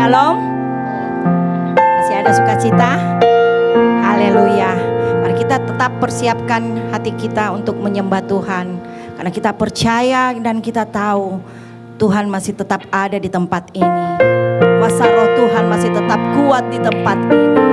Shalom. Masih ada sukacita? Haleluya. Mari kita tetap persiapkan hati kita untuk menyembah Tuhan, karena kita percaya dan kita tahu Tuhan masih tetap ada di tempat ini. Kuasa roh Tuhan masih tetap kuat di tempat ini.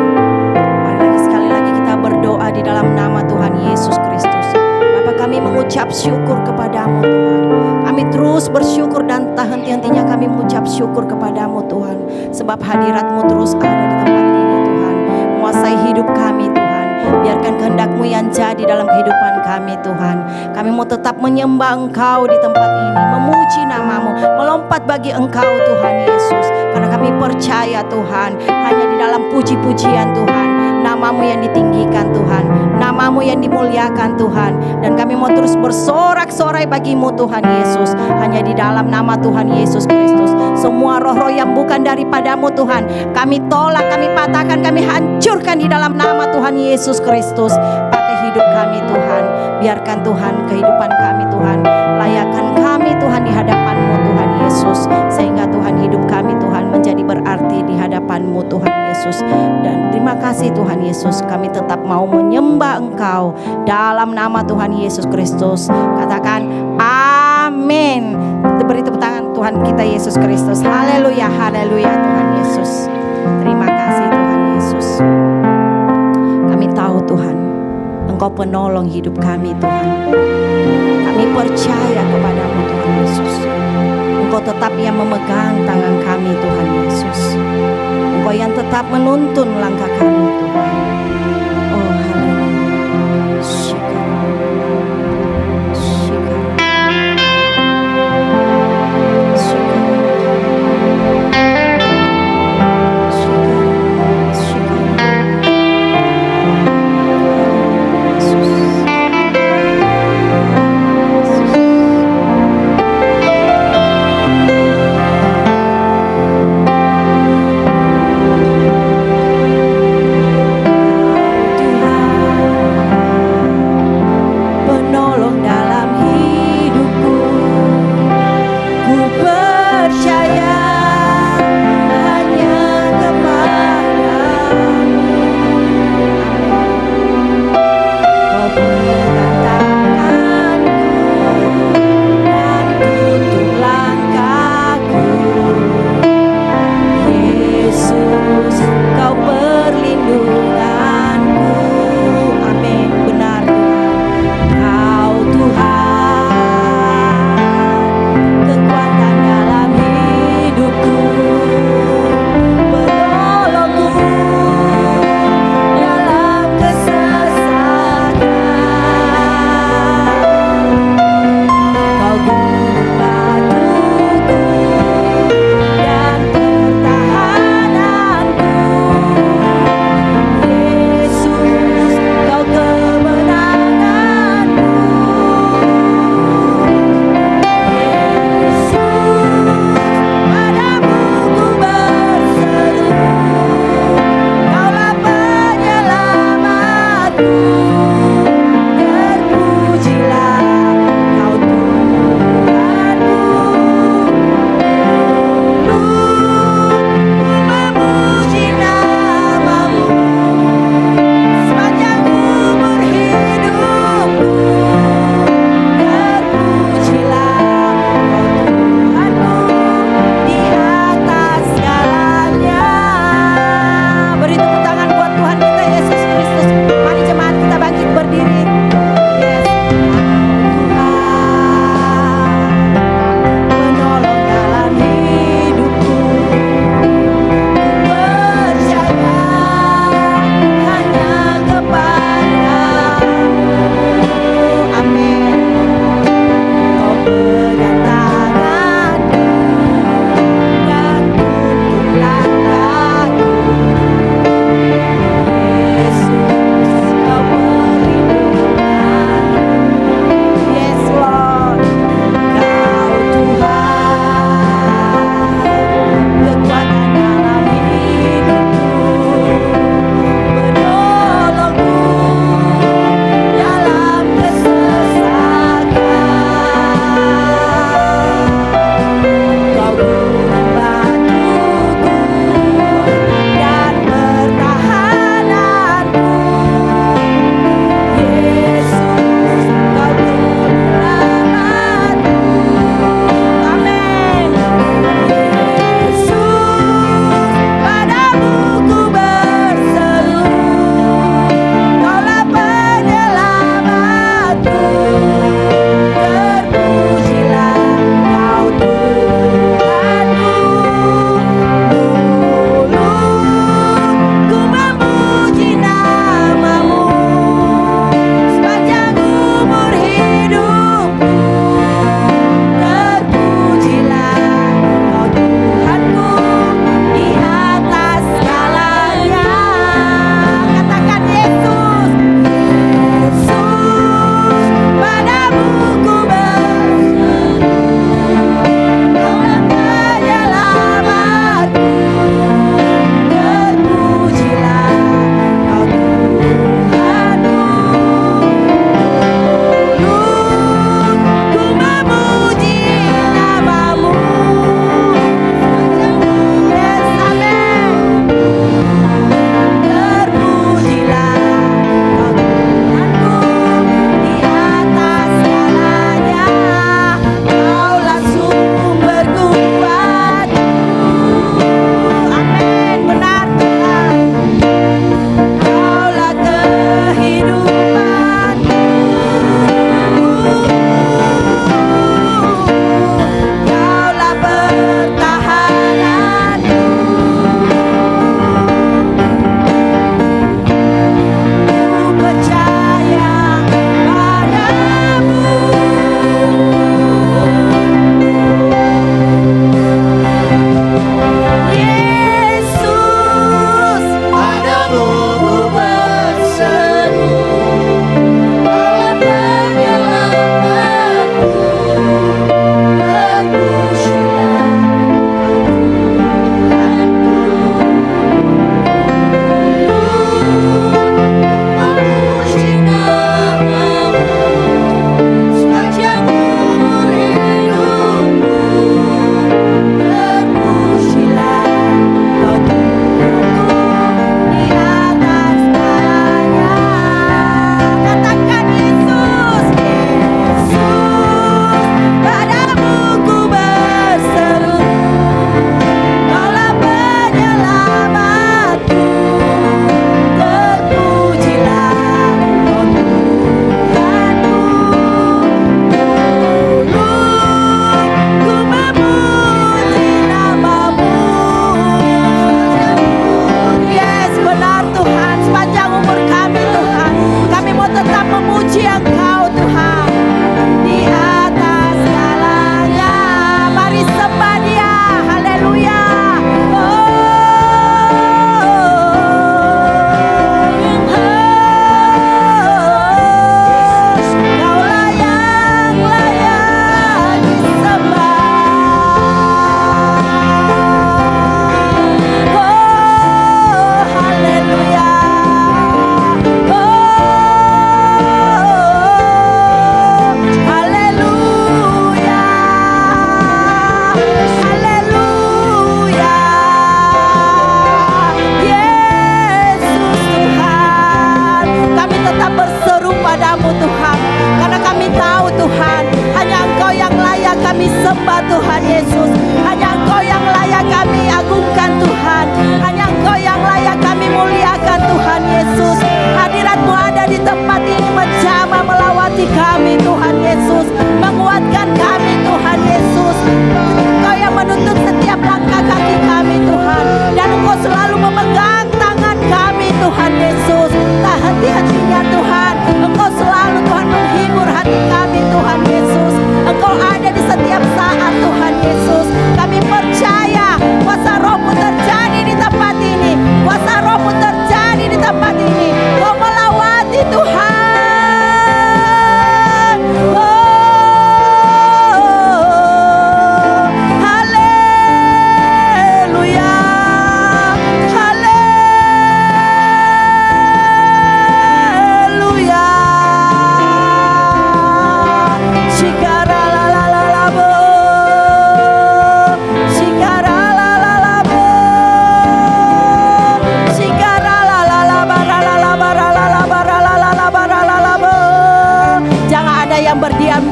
Mari sekali lagi kita berdoa di dalam nama Tuhan Yesus Kristus. Bapa, kami mengucap syukur kepadamu Tuhan. Kami terus bersyukur dan tak henti-hentinya kami mengucap syukur kepadamu Tuhan. Sebab hadirat-Mu terus ada di tempat ini Tuhan. Menguasai hidup kami Tuhan. Biarkan kehendak-Mu yang jadi dalam kehidupan kami Tuhan. Kami mau tetap menyembah Engkau di tempat ini, memuji nama-Mu, melompat bagi Engkau Tuhan Yesus. Karena kami percaya Tuhan, hanya di dalam puji-pujian Tuhan, nama-Mu yang ditinggikan Tuhan, nama-Mu yang dimuliakan Tuhan. Dan kami mau terus bersorak-sorai bagi-Mu Tuhan Yesus. Hanya di dalam nama Tuhan Yesus Kristus, semua roh-roh yang bukan daripadamu Tuhan, kami tolak, kami patahkan, kami hancurkan di dalam nama Tuhan Yesus Kristus. Pakai hidup kami Tuhan, biarkan Tuhan kehidupan kami Tuhan, layakkan kami Tuhan di hadapan-Mu Tuhan Yesus, sehingga Tuhan hidup kami Tuhan menjadi berarti di hadapan-Mu Tuhan Yesus. Dan terima kasih Tuhan Yesus, kami tetap mau menyembah Engkau dalam nama Tuhan Yesus Kristus. Katakan amin. Beri tepuk tangan Tuhan kita Yesus Kristus. Haleluya, haleluya Tuhan Yesus. Terima kasih Tuhan Yesus. Kami tahu Tuhan, Engkau penolong hidup kami Tuhan. Kami percaya kepadamu Tuhan Yesus. Engkau tetap yang memegang tangan kami Tuhan Yesus. Engkau yang tetap menuntun langkah kami Tuhan. Oh haleluya.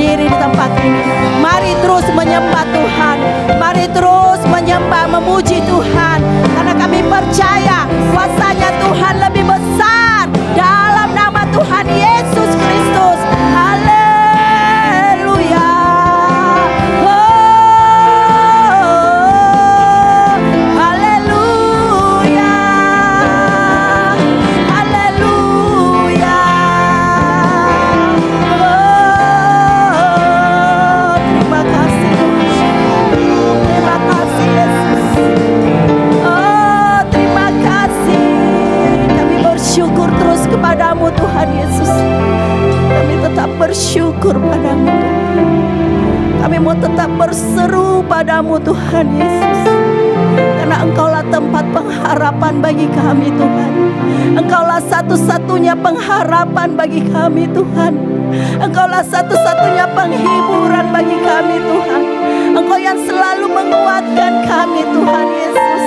berdiri di tempat ini. Mari terus menyembah Tuhan. Mari terus menyembah, memuji Tuhan. Karena kami percaya kuasanya Tuhan lebih besar dalam nama Tuhan Yesus Kristus. Haleluya. Haleluya. Haleluya. Terima kasih. Terima kasih Yesus. Terima kasih. Kami bersyukur terus kepadamu Tuhan Yesus. Kami tetap bersyukur padamu. Kami mau tetap berseru padamu Tuhan Yesus. Karena Engkaulah tempat pengharapan bagi kami Tuhan. Engkaulah satu-satunya pengharapan bagi kami Tuhan. Engkaulah satu-satunya penghiburan bagi kami Tuhan. Engkau yang selalu menguatkan kami Tuhan Yesus.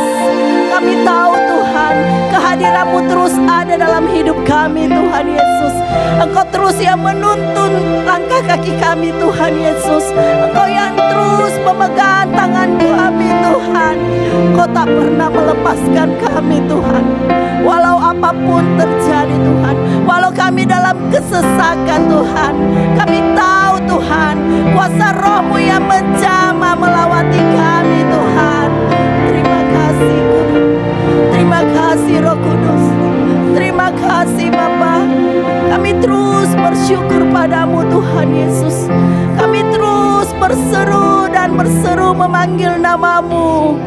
Kami tahu Tuhan, kehadiran-Mu terus ada dalam hidup kami Tuhan Yesus. Engkau terus yang menuntun langkah kaki kami Tuhan Yesus. Engkau yang terus memegang tangan kami Tuhan. Engkau tak pernah melepaskan kami Tuhan. Walau apapun terjadi Tuhan, walau kami dalam kesesakan Tuhan, kami tahu Tuhan, kuasa Roh-Mu yang menjamah melawati kami Tuhan. Terima kasih Guru. Terima kasih Roh Kudus. Terima kasih Bapa. Kami terus bersyukur padamu Tuhan Yesus. Kami terus berseru dan berseru memanggil nama-Mu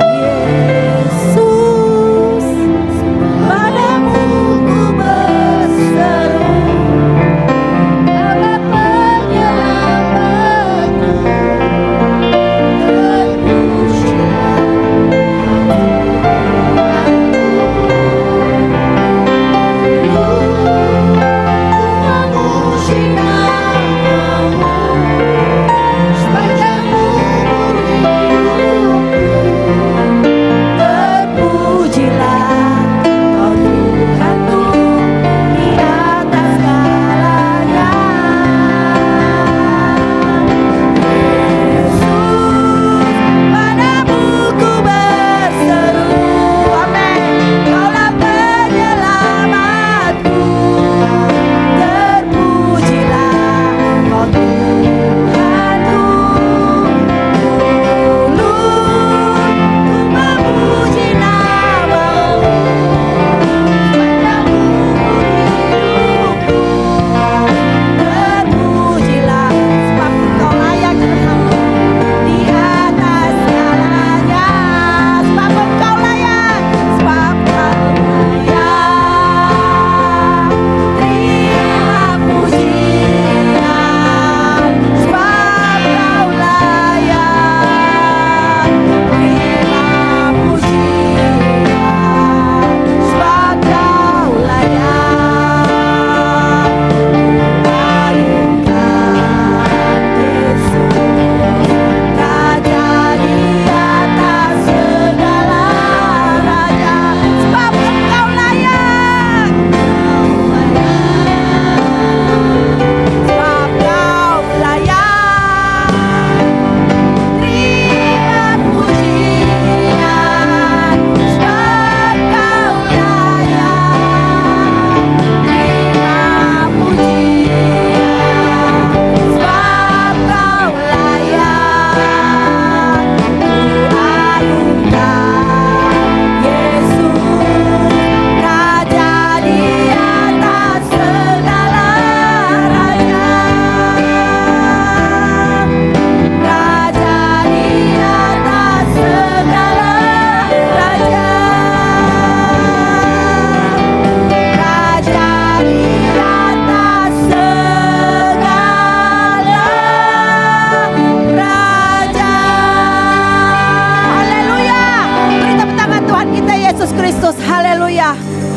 Yesus. Padamu ku berseru, Bapa penyelamatku.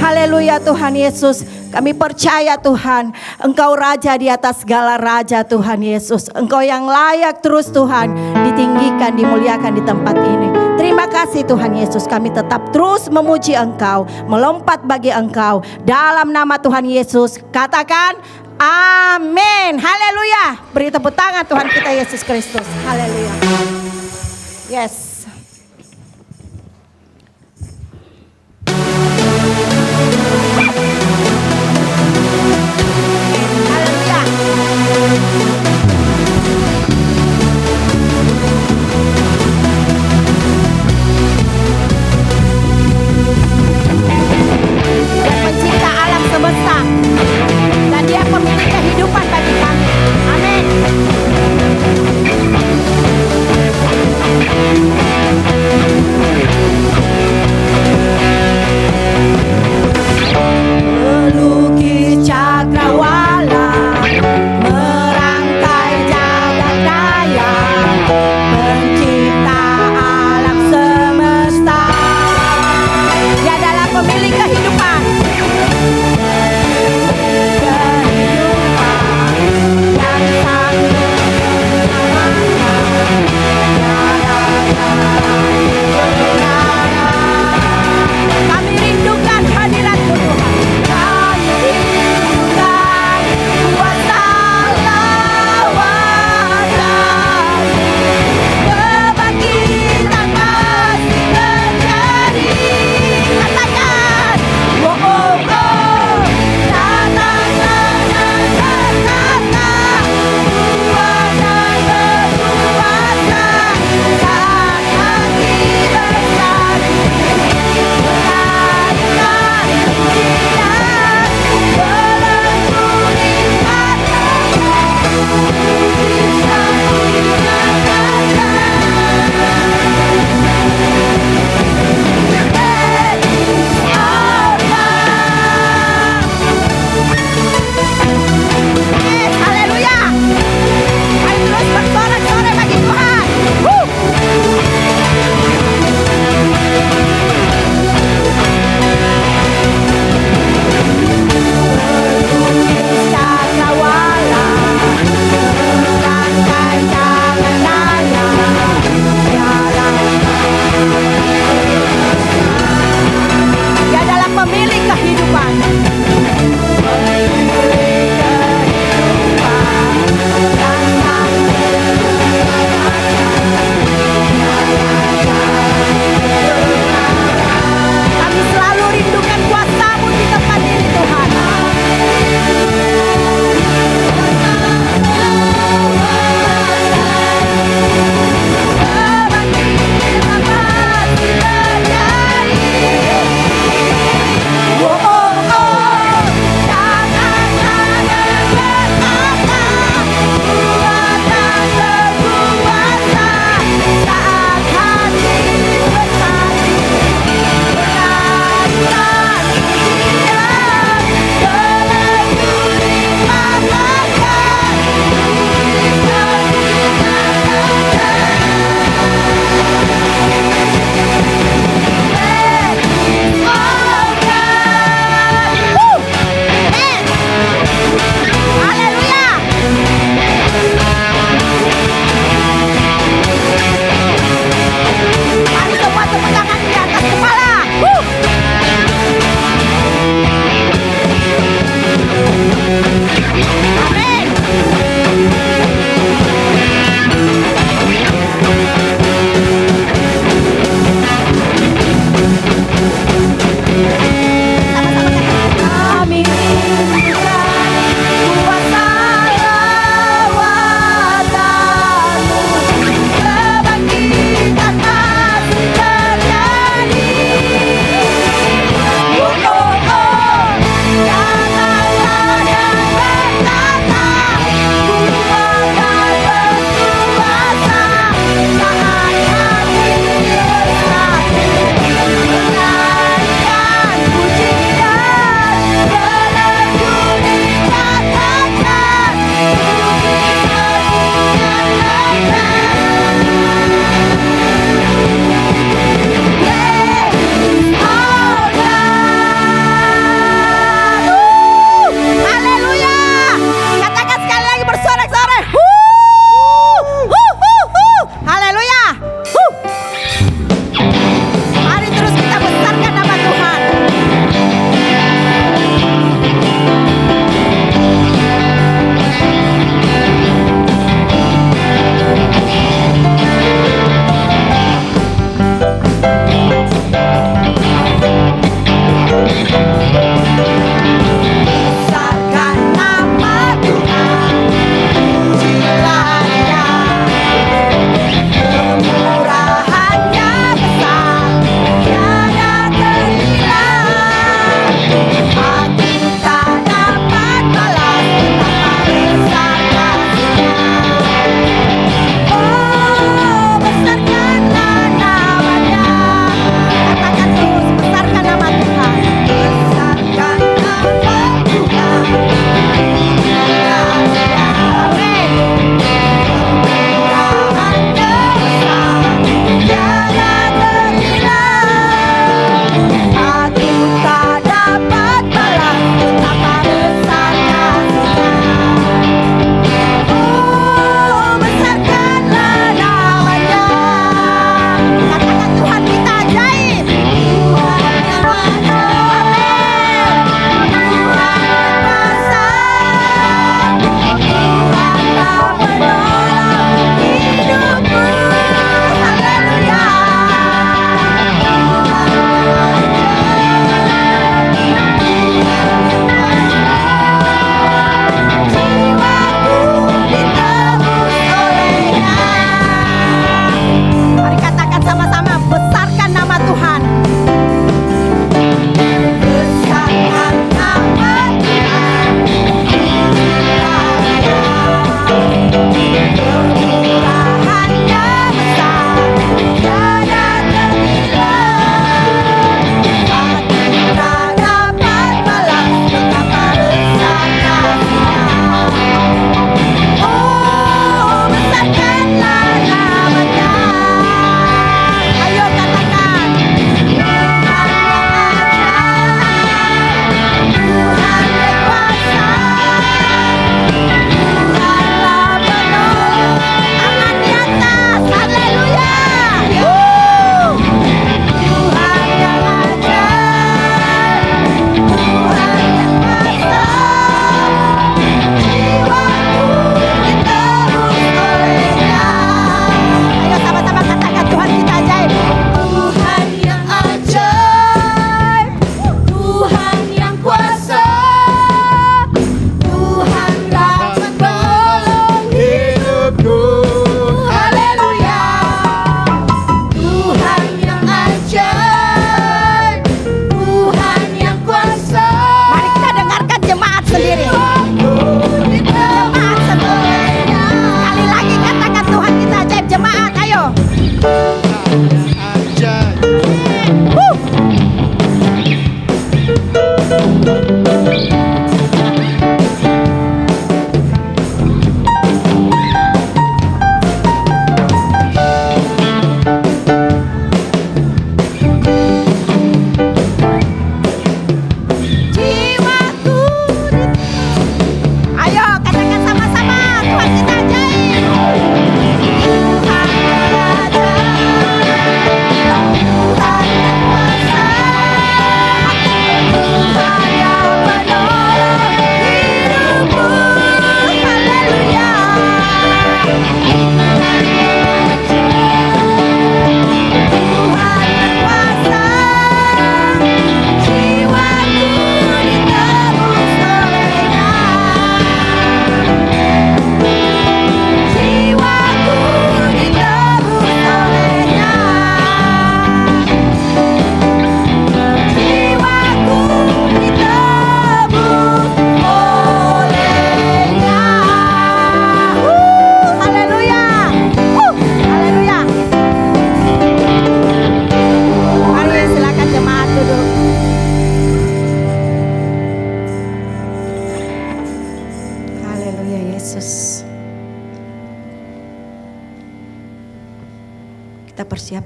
Haleluya Tuhan Yesus. Kami percaya Tuhan, Engkau Raja di atas segala raja Tuhan Yesus. Engkau yang layak terus Tuhan ditinggikan, dimuliakan di tempat ini. Terima kasih Tuhan Yesus. Kami tetap terus memuji Engkau, melompat bagi Engkau. Dalam nama Tuhan Yesus, katakan Amin. Haleluya. Beri tepuk tangan Tuhan kita Yesus Kristus. Haleluya. Yes. Dan Dia pemilik kehidupan bagi kami. Amin.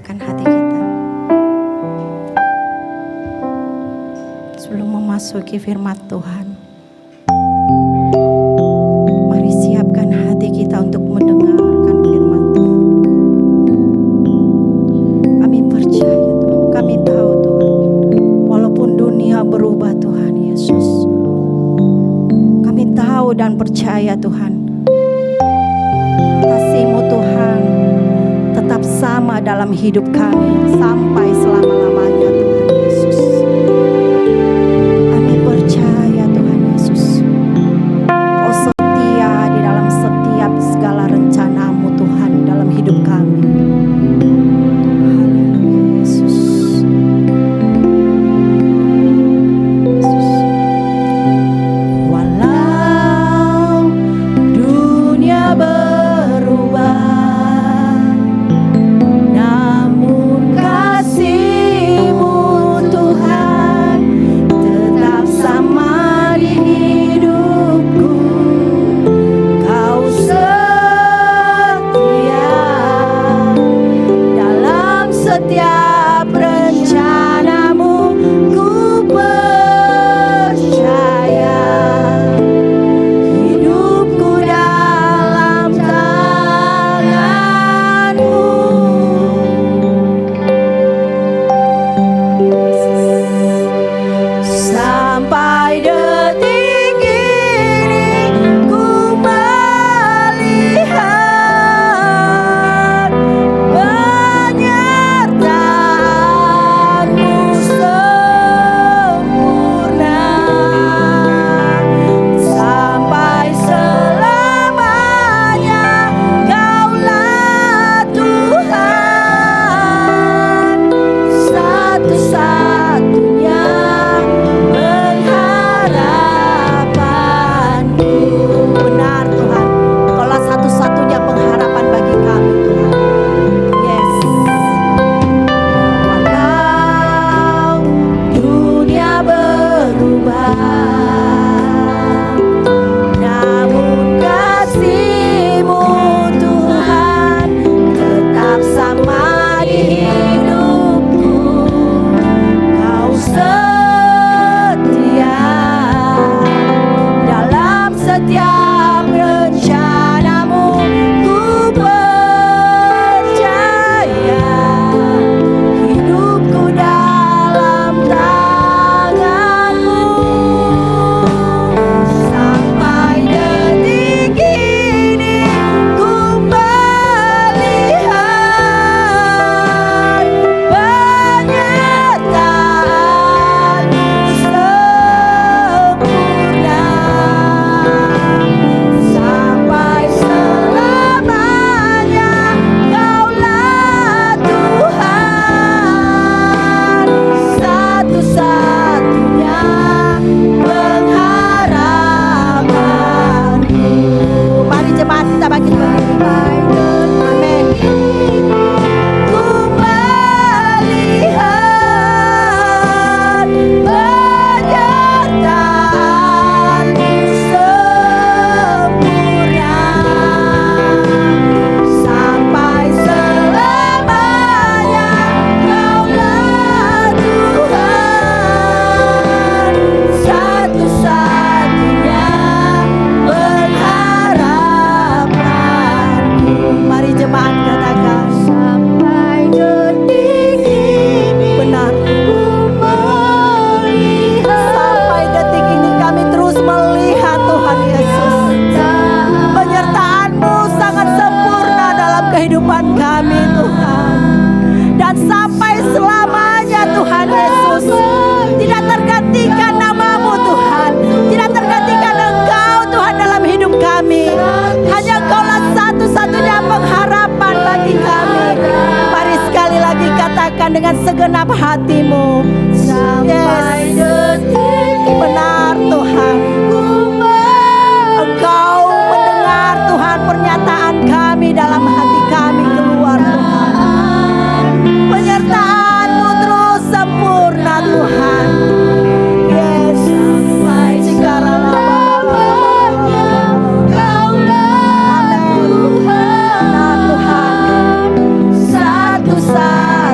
siapkan hati kita. Sebelum memasuki firman Tuhan, mari siapkan hati kita untuk mendengarkan firman Tuhan. Kami percaya Tuhan, kami tahu Tuhan, walaupun dunia berubah Tuhan Yesus, kami tahu dan percaya Tuhan, kasih-Mu Tuhan tetap sama dalam hidup kami sampai selama-lamanya Tuhan Yesus. Kami percaya Tuhan Yesus, Kau setia di dalam setiap segala rencana-Mu Tuhan dalam hidup kami. Haleluya Yesus. Yesus. Walau dunia berubah, namun kasih-Mu Tuhan tetap sama di hidupku. Kau setia dalam setiap rencana-Mu. Ku percaya hidupku dalam tangan-Mu. Sampai detik ini ku melihat penyertaan-Mu sempurna. Sampai selamanya Kaulah Tuhan, satu-satunya pengharapanku. Benar Tuhan, Kaulah satu-satunya pengharapan bagi kami Tuhan. Yes. Walau dunia berubah, namun kasih-Mu Tuhan tetap sama di hidupku. Kau setia dalam setiap rencana-Mu. Ku percaya hidupku dalam tangan-Mu. Sampai detik ini ku melihat penyertaan-Mu sempurna. Sampai selamanya Kaulah Tuhan, satu-satunya pengharapanku. Mari jemaat kita bangkit berdiri. Amin. Ku melihat penyertaan-Mu sempurna. Sampai selamanya Kaulah Tuhan, satu-satunya pengharapanku. Mari jemaat katakan, sampai detik ini. Benar. Sampai detik ini kami terus melihat Tuhan Yesus, penyertaan-Mu sangat sempurna dalam kehidupan kami Tuhan. Dan sampai selamanya Tuhan Yesus, tidak tergantikan nama-Mu Tuhan, tidak tergantikan Engkau Tuhan dalam hidup kami. Hanya Kaulah satu-satunya pengharapan bagi kami. Mari sekali lagi katakan dengan segenap hatimu, sampai detik. Benar Tuhan, Engkau mendengar Tuhan pernyataan kami dalam hati kami keluar Tuhan. Penyertaan-Mu terus sempurna Tuhan. Yes. Kaulah Tuhan, satu-satunya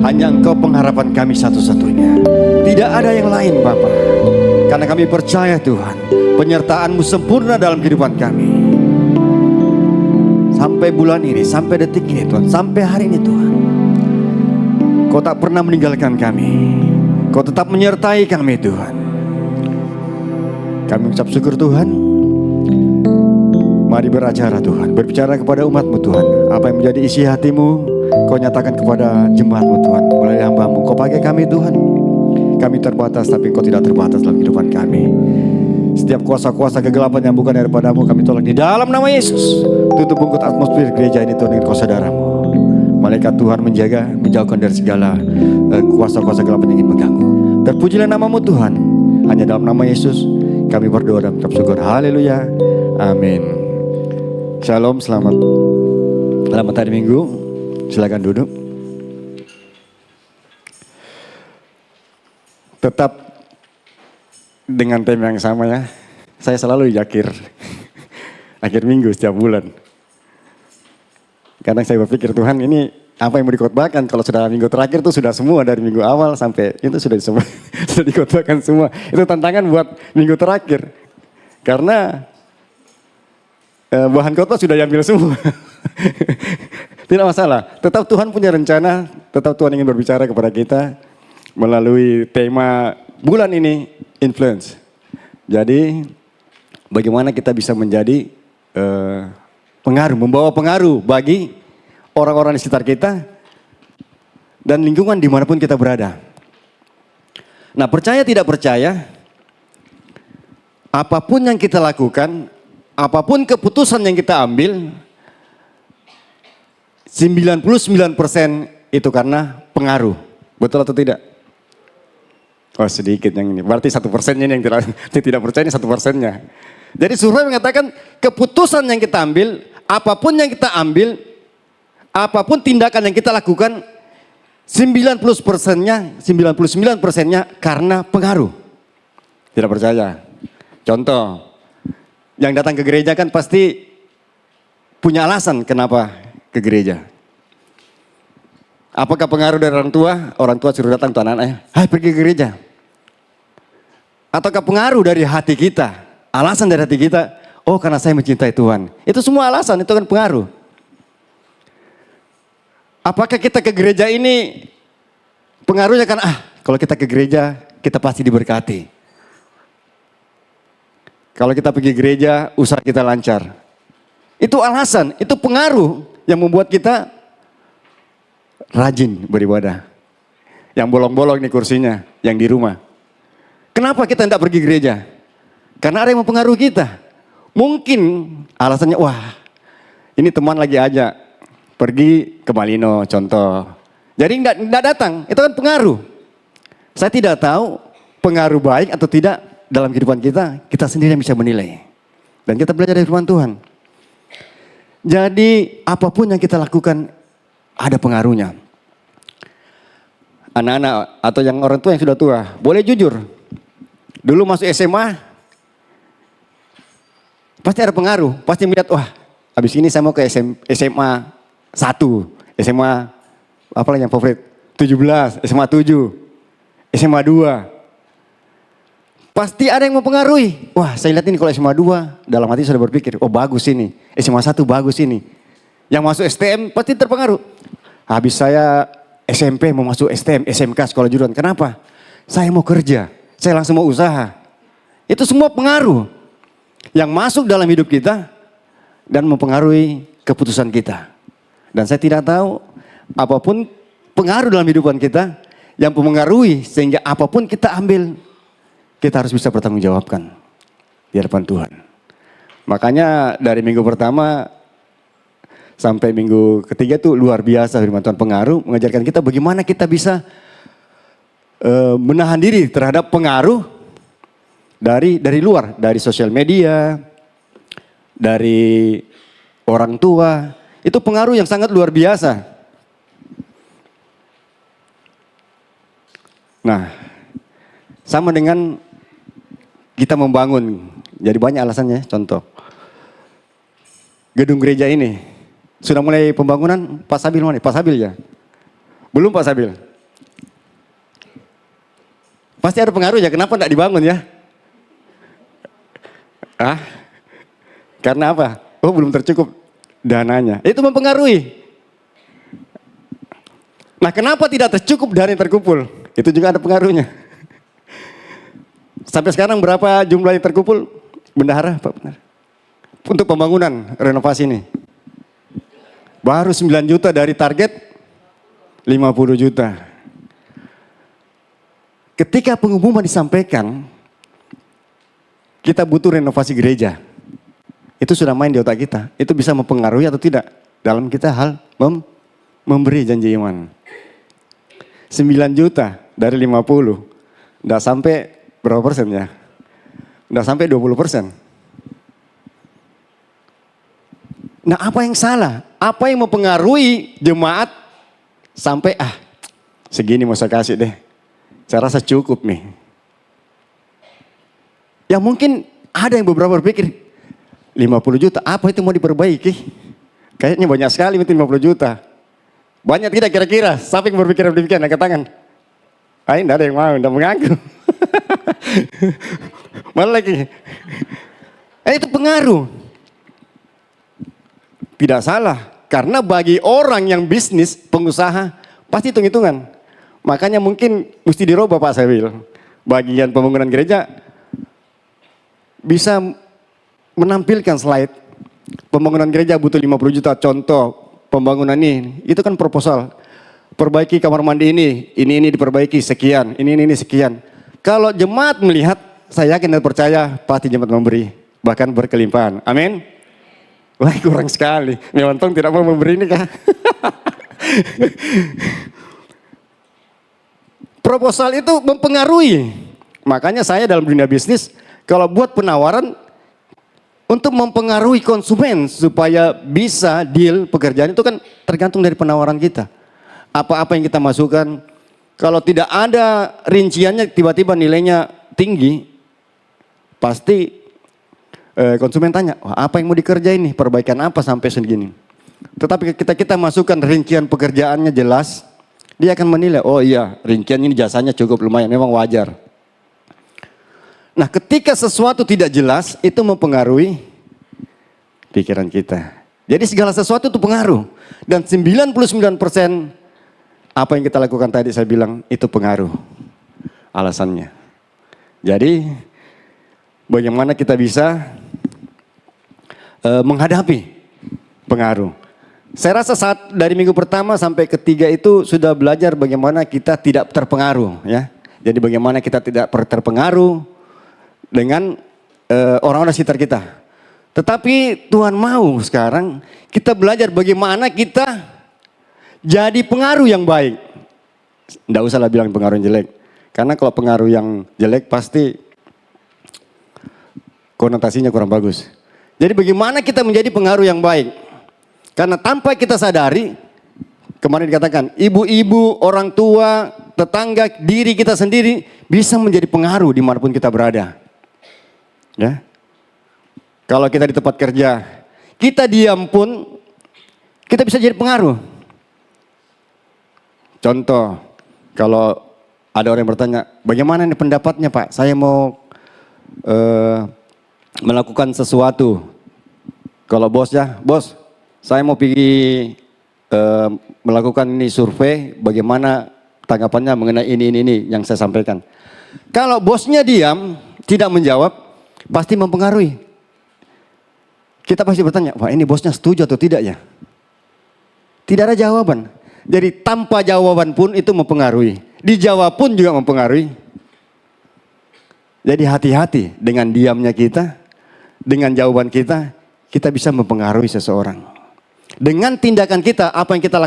Hanya Engkau pengharapan kami satu-satunya. Tidak ada yang lain Bapa. Karena kami percaya Tuhan, penyertaan-Mu sempurna dalam kehidupan kami. Sampai bulan ini, sampai detik ini Tuhan, sampai hari ini Tuhan, Kau tak pernah meninggalkan kami. Kau tetap menyertai kami Tuhan. Kami ucap syukur Tuhan. Mari beracara Tuhan, berbicara kepada umat-Mu Tuhan. Apa yang menjadi isi hati-Mu, Kau nyatakan kepada jemaat-Mu Tuhan, melalui hamba-Mu. Kau pakai kami Tuhan. Kami terbatas, tapi Engkau tidak terbatas dalam kehidupan kami. Setiap kuasa-kuasa kegelapan yang bukan daripada-Mu, kami tolak di dalam nama Yesus. Tutup bungkut atmosfer gereja ini Tuhan dengan Kau saudara-Mu. Malaikat Tuhan menjaga, menjauhkan dari segala kuasa-kuasa kegelapan yang ingin mengganggu. Terpujilah nama-Mu Tuhan. Hanya dalam nama Yesus kami berdoa dan mengucap syukur. Haleluya. Amin. Shalom, selamat hari Minggu. Silakan duduk. Tetap dengan tema yang sama ya. Saya selalu di akhir minggu setiap bulan. Kadang saya berpikir Tuhan ini apa yang mau dikotbahkan. Kalau sudah minggu terakhir itu sudah semua dari minggu awal sampai itu sudah dikotbahkan semua. Itu tantangan buat minggu terakhir. Karena bahan khotbah sudah diambil semua. Tidak masalah. Tetap Tuhan punya rencana. Tetap Tuhan ingin berbicara kepada kita melalui tema bulan ini, influence. Jadi bagaimana kita bisa menjadi pengaruh, membawa pengaruh bagi orang-orang di sekitar kita dan lingkungan dimanapun kita berada. Nah, percaya tidak percaya, apapun yang kita lakukan, apapun keputusan yang kita ambil, 99% itu karena pengaruh. Betul atau tidak? Oh, sedikit yang ini. Berarti 1%-nya yang tidak percaya, ini 1%-nya. Jadi survei mengatakan keputusan yang kita ambil, apapun yang kita ambil, apapun tindakan yang kita lakukan, 99%-nya karena pengaruh. Tidak percaya. Contoh, yang datang ke gereja kan pasti punya alasan kenapa ke gereja. Apakah pengaruh dari orang tua? Orang tua suruh datang tuh anak-anaknya, hai pergi ke gereja. Ataukah pengaruh dari hati kita? Alasan dari hati kita, oh karena saya mencintai Tuhan. Itu semua alasan, itu kan pengaruh. Apakah kita ke gereja ini pengaruhnya kan kalau kita ke gereja kita pasti diberkati. Kalau kita pergi gereja usaha kita lancar. Itu alasan, itu pengaruh yang membuat kita rajin beribadah. Yang bolong-bolong nih kursinya, yang di rumah. Kenapa kita tidak pergi gereja? Karena ada yang mempengaruhi kita. Mungkin alasannya, wah ini teman lagi ajak pergi ke Malino contoh. Jadi tidak datang, itu kan pengaruh. Saya tidak tahu pengaruh baik atau tidak dalam kehidupan kita. Kita sendiri yang bisa menilai. Dan kita belajar dari firman Tuhan. Jadi apapun yang kita lakukan ada pengaruhnya. Anak-anak atau yang orang tua yang sudah tua, boleh jujur. Dulu masuk SMA, pasti ada pengaruh. Pasti melihat, wah habis ini saya mau ke SMA 1, SMA apa yang favorit? 17, SMA 7, SMA 2. Pasti ada yang mempengaruhi. Wah saya lihat ini kalau SMA 2, dalam hati sudah berpikir, oh bagus ini. SMA 1 bagus ini. Yang masuk STM pasti terpengaruh. Habis saya SMP mau masuk STM, SMK, sekolah jurusan. Kenapa? Saya mau kerja, saya langsung mau usaha. Itu semua pengaruh yang masuk dalam hidup kita dan mempengaruhi keputusan kita. Dan saya tidak tahu apapun pengaruh dalam kehidupan kita yang mempengaruhi sehingga apapun kita ambil, kita harus bisa bertanggung jawabkan di hadapan Tuhan. Makanya dari minggu pertama sampai minggu ketiga tuh luar biasa firman Tuhan pengaruh mengajarkan kita bagaimana kita bisa menahan diri terhadap pengaruh dari luar, dari sosial media, dari orang tua. Itu pengaruh yang sangat luar biasa. Nah, sama dengan kita membangun. Jadi banyak alasannya, contoh. Gedung gereja ini sudah mulai pembangunan Pak Sabil mana? Pak Sabil ya? Belum Pak Sabil? Pasti ada pengaruhnya, kenapa tidak dibangun ya? Ah, karena apa? Oh, belum tercukup dananya. Itu mempengaruhi. Nah, kenapa tidak tercukup dana yang terkumpul? Itu juga ada pengaruhnya. Sampai sekarang berapa jumlah yang terkumpul? Bendahara, Pak Benar. Untuk pembangunan renovasi ini. Baru 9 juta dari target 50 juta. Ketika pengumuman disampaikan, kita butuh renovasi gereja. Itu sudah main di otak kita. Itu bisa mempengaruhi atau tidak dalam kita hal memberi janji iman. 9 juta dari 50. Tidak sampai berapa persen ya? Tidak sampai 20%. Nah, apa yang salah? Apa yang mempengaruhi jemaat sampai segini mau saya kasih deh. Saya rasa cukup nih. Ya mungkin ada yang beberapa berpikir 50 juta, apa itu mau diperbaiki? Kayaknya banyak sekali itu 50 juta. Banyak tidak kira-kira? Siapa yang berpikir demikian? Angkat tangan. Tidak ada yang mau, tidak mengaku. Mana lagi? Itu pengaruh. Tidak salah, karena bagi orang yang bisnis, pengusaha, pasti hitung-hitungan. Makanya mungkin mesti dirubah Pak Sawil. Bagian pembangunan gereja bisa menampilkan slide. Pembangunan gereja butuh 50 juta, contoh pembangunan ini. Itu kan proposal. Perbaiki kamar mandi ini diperbaiki sekian, ini sekian. Kalau jemaat melihat, saya yakin dan percaya pasti jemaat memberi. Bahkan berkelimpahan. Amin. Wah, kurang sekali. Mewantong tidak mau memberi ini kah? Proposal itu mempengaruhi. Makanya saya dalam dunia bisnis, kalau buat penawaran untuk mempengaruhi konsumen supaya bisa deal pekerjaan itu kan tergantung dari penawaran kita. Apa-apa yang kita masukkan, kalau tidak ada rinciannya tiba-tiba nilainya tinggi, pasti konsumen tanya, apa yang mau dikerjain nih, perbaikan apa sampai segini. Tetapi kita masukkan rincian pekerjaannya jelas, dia akan menilai, oh iya rincian ini jasanya cukup lumayan, memang wajar. Nah, ketika sesuatu tidak jelas, itu mempengaruhi pikiran kita. Jadi segala sesuatu itu pengaruh. Dan 99% apa yang kita lakukan tadi saya bilang, itu pengaruh. Alasannya. Jadi, bagaimana kita bisa menghadapi pengaruh. Saya rasa saat dari minggu pertama sampai ketiga itu sudah belajar bagaimana kita tidak terpengaruh, ya. Jadi bagaimana kita tidak terpengaruh dengan orang-orang sekitar kita. Tetapi Tuhan mau sekarang kita belajar bagaimana kita jadi pengaruh yang baik. Tidak usahlah bilang pengaruh yang jelek. Karena kalau pengaruh yang jelek pasti konotasinya kurang bagus. Jadi bagaimana kita menjadi pengaruh yang baik? Karena tanpa kita sadari, kemarin dikatakan, ibu-ibu, orang tua, tetangga, diri kita sendiri bisa menjadi pengaruh dimanapun kita berada. Ya, kalau kita di tempat kerja, kita diam pun, kita bisa jadi pengaruh. Contoh, kalau ada orang yang bertanya, bagaimana ini pendapatnya Pak? Saya mau melakukan sesuatu. Kalau bos, saya mau pergi melakukan ini survei, bagaimana tanggapannya mengenai ini yang saya sampaikan. Kalau bosnya diam, tidak menjawab, pasti mempengaruhi. Kita pasti bertanya, wah ini bosnya setuju atau tidak ya? Tidak ada jawaban. Jadi tanpa jawaban pun itu mempengaruhi. Dijawab pun juga mempengaruhi. Jadi hati-hati dengan diamnya kita. Dengan jawaban kita bisa mempengaruhi seseorang. Dengan tindakan kita, apa yang kita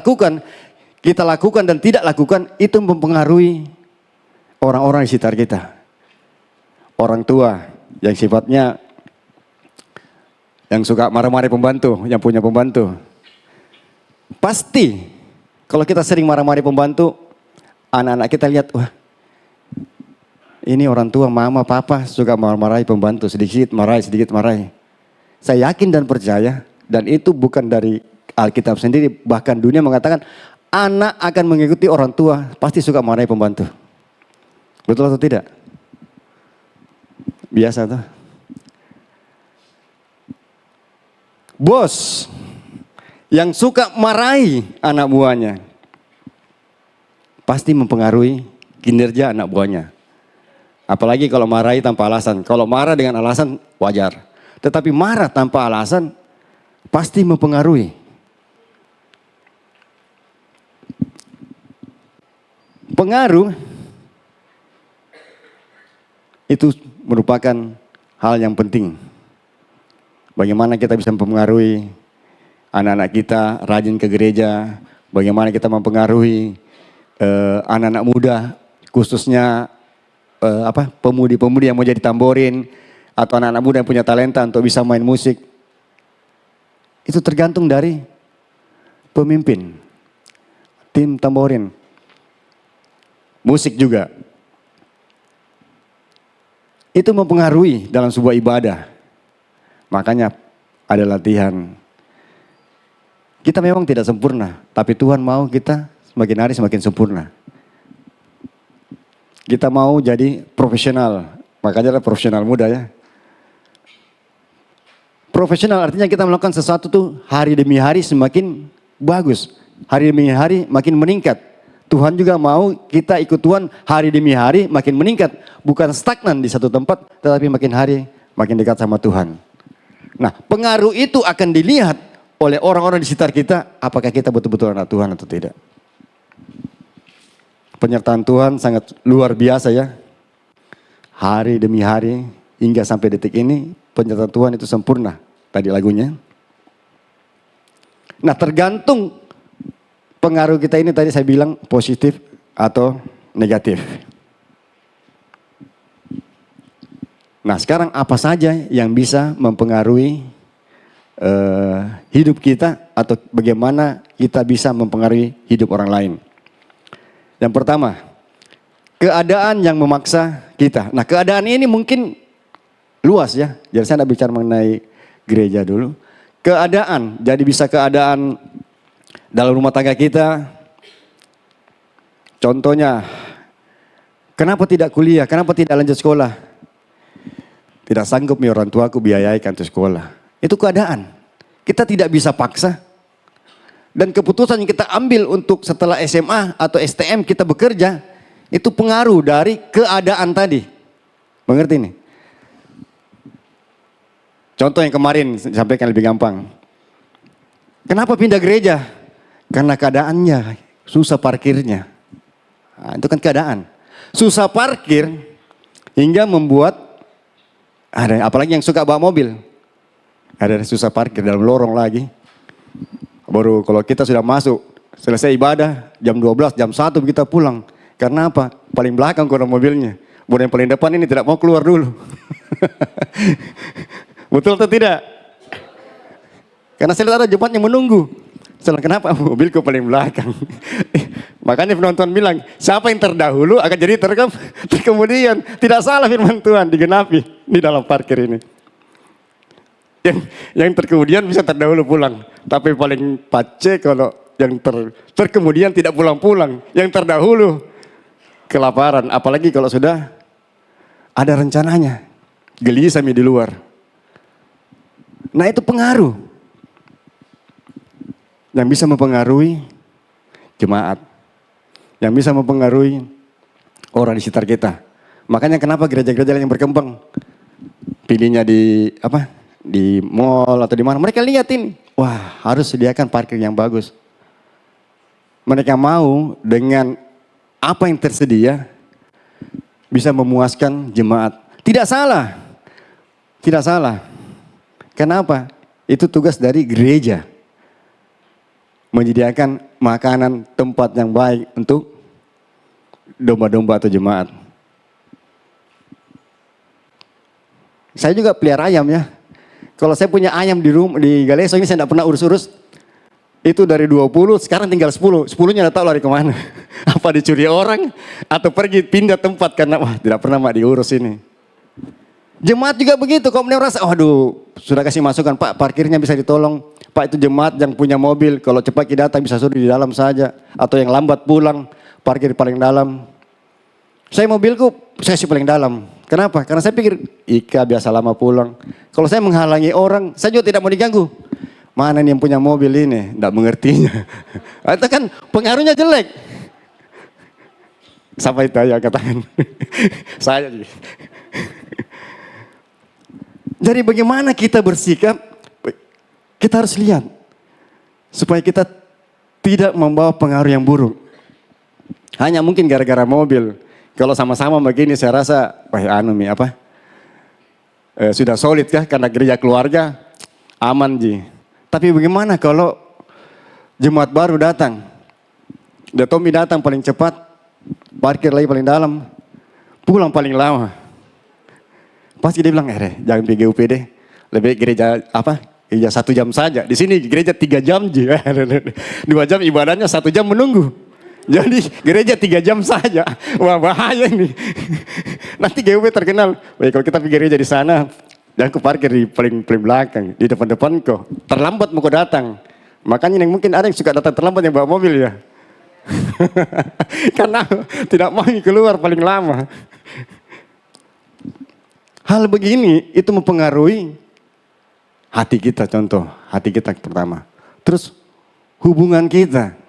lakukan dan tidak lakukan, itu mempengaruhi orang-orang di sekitar kita. Orang tua yang sifatnya, yang suka marah-marah pembantu, yang punya pembantu. Pasti, kalau kita sering marah-marah pembantu, anak-anak kita lihat, wah, ini orang tua, mama, papa suka marah-marahi pembantu, sedikit marahi. Saya yakin dan percaya, dan itu bukan dari Alkitab sendiri, bahkan dunia mengatakan anak akan mengikuti orang tua, pasti suka marahi pembantu. Betul atau tidak? Biasa tuh. Bos yang suka marahi anak buahnya pasti mempengaruhi kinerja anak buahnya. Apalagi kalau marahi tanpa alasan. Kalau marah dengan alasan wajar. Tetapi marah tanpa alasan pasti mempengaruhi. Pengaruh itu merupakan hal yang penting. Bagaimana kita bisa mempengaruhi anak-anak kita rajin ke gereja, bagaimana kita mempengaruhi anak-anak muda, khususnya pemudi-pemudi yang mau jadi tamborin, atau anak-anak muda yang punya talenta untuk bisa main musik. Itu tergantung dari pemimpin, tim tamborin, musik juga. Itu mempengaruhi dalam sebuah ibadah. Makanya ada latihan. Kita memang tidak sempurna, tapi Tuhan mau kita semakin hari semakin sempurna. Kita mau jadi profesional, makanya adalah profesional muda ya. Profesional artinya kita melakukan sesuatu tuh hari demi hari semakin bagus. Hari demi hari makin meningkat. Tuhan juga mau kita ikut Tuhan hari demi hari makin meningkat. Bukan stagnan di satu tempat, tetapi makin hari makin dekat sama Tuhan. Nah, pengaruh itu akan dilihat oleh orang-orang di sekitar kita, apakah kita betul-betul anak Tuhan atau tidak. Penyertaan Tuhan sangat luar biasa ya. Hari demi hari hingga sampai detik ini penyertaan Tuhan itu sempurna. Tadi lagunya. Nah, tergantung pengaruh kita ini tadi saya bilang positif atau negatif. Nah, sekarang apa saja yang bisa mempengaruhi hidup kita atau bagaimana kita bisa mempengaruhi hidup orang lain. Yang pertama, keadaan yang memaksa kita. Nah, keadaan ini mungkin luas ya. Jadi saya tidak bicara mengenai gereja dulu. Keadaan, jadi bisa keadaan dalam rumah tangga kita. Contohnya, kenapa tidak kuliah? Kenapa tidak lanjut sekolah? Tidak sanggup nih orang tuaku biayaikan ke sekolah. Itu keadaan. Kita tidak bisa paksa. Dan keputusan yang kita ambil untuk setelah SMA atau STM kita bekerja, itu pengaruh dari keadaan tadi. Mengerti nih? Contoh yang kemarin sampaikan lebih gampang. Kenapa pindah gereja? Karena keadaannya, susah parkirnya. Nah, itu kan keadaan. Susah parkir hingga membuat, apalagi yang suka bawa mobil. Ada susah parkir dalam lorong lagi. Baru kalau kita sudah masuk, selesai ibadah, jam 12, jam 1 kita pulang. Karena apa? Paling belakang kurang mobilnya. Baru yang paling depan ini tidak mau keluar dulu. Betul atau tidak? Karena saya lihat ada jemaat yang menunggu. Soalnya kenapa? Mobilku paling belakang. Makanya penonton bilang, siapa yang terdahulu akan jadi terkemudian. Tidak salah firman Tuhan, digenapi di dalam parkir ini. Yang terkemudian bisa terdahulu pulang. Tapi paling pace kalau yang terkemudian tidak pulang-pulang. Yang terdahulu kelaparan. Apalagi kalau sudah ada rencananya. Gelisah di luar. Nah, itu pengaruh. Yang bisa mempengaruhi jemaat. Yang bisa mempengaruhi orang di sekitar kita. Makanya kenapa gereja-gereja yang berkembang pilihnya di mall atau di mana, mereka lihatin, wah harus sediakan parkir yang bagus. Mereka mau dengan apa yang tersedia bisa memuaskan jemaat. Tidak salah. Tidak salah. Kenapa? Itu tugas dari gereja. Menyediakan makanan, tempat yang baik untuk domba-domba atau jemaat. Saya juga pelihara ayam ya. Kalau saya punya ayam di rumah di Galeso ini saya tidak pernah urus-urus. Itu dari 20 sekarang tinggal 10. 10-nya tidak tahu lari kemana. Apa dicuri orang atau pergi pindah tempat karena wah tidak pernah diurus ini. Jemaat juga begitu. Kalau merasa, waduh sudah kasih masukan Pak parkirnya bisa ditolong. Pak itu jemaat yang punya mobil. Kalau cepat kita datang bisa suruh di dalam saja. Atau yang lambat pulang parkir paling dalam. Saya mobilku, saya sih paling dalam. Kenapa? Karena saya pikir, Ika biasa lama pulang. Kalau saya menghalangi orang, saya juga tidak mau diganggu. Mana nih yang punya mobil ini? Tidak mengertinya. Itu kan pengaruhnya jelek. Sampai itu aja katakan. Saya. Jadi bagaimana kita bersikap? Kita harus lihat. Supaya kita tidak membawa pengaruh yang buruk. Hanya mungkin gara-gara mobil. Kalau sama-sama begini saya rasa, sudah solid kah karena gereja keluarga, aman ji. Tapi bagaimana kalau jemaat baru datang? Tommy datang paling cepat, parkir lagi paling dalam, pulang paling lama. Pasti dia bilang, jangan pergi UPD, lebih gereja gereja 1 jam saja. Di sini gereja 3 jam ji, 2 jam ibadahnya, 1 jam menunggu. Jadi gereja 3 jam saja. Wah bahaya ini. Nanti GUP terkenal. Baik kalau kita pergi gereja di sana, jangan ku parkir di paling belakang, di depan kok. Terlambat mau datang. Makanya yang mungkin ada yang suka datang terlambat yang bawa mobil ya. Karena tidak mau keluar paling lama. Hal begini itu mempengaruhi hati kita, contoh. Hati kita pertama. Terus hubungan kita.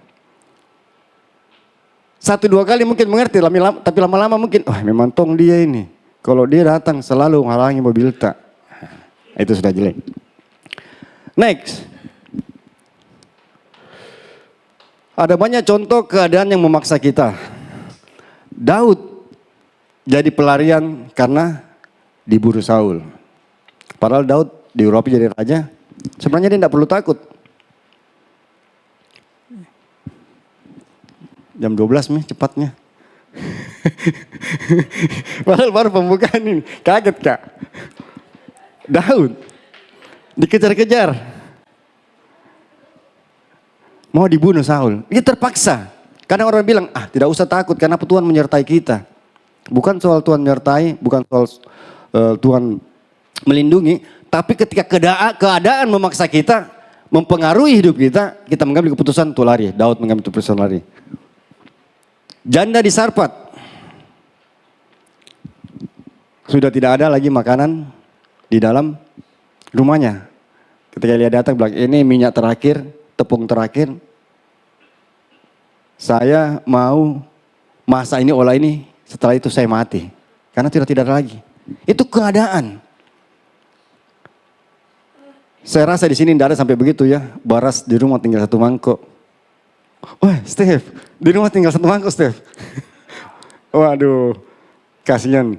1-2 kali mungkin mengerti, tapi lama-lama mungkin, memang tong dia ini. Kalau dia datang selalu menghalangi mobil tak. Itu sudah jelek. Next. Ada banyak contoh keadaan yang memaksa kita. Daud jadi pelarian karena diburu Saul. Padahal Daud diurapi jadi raja. Sebenarnya dia tidak perlu takut. Jam 12 nih cepatnya. Padahal baru pembukaan ini. Kaget kak. Daud dikejar-kejar. Mau dibunuh Saul. Dia terpaksa. Karena orang bilang, tidak usah takut karena Tuhan menyertai kita. Bukan soal Tuhan menyertai, bukan soal Tuhan melindungi. Tapi ketika keadaan memaksa kita, mempengaruhi hidup kita, kita mengambil keputusan untuk lari. Daud mengambil keputusan lari. Janda di Sarfat. Sudah tidak ada lagi makanan di dalam rumahnya. Ketika dia datang bilang, ini minyak terakhir, tepung terakhir. Saya mau masak ini, olah ini, setelah itu saya mati. Karena tidak ada lagi. Itu keadaan. Saya rasa di sini tidak ada sampai begitu ya. Baras di rumah tinggal 1 mangkok. Wah, Steve, di rumah tinggal 1 mangkok, Steve. Waduh, kasihan.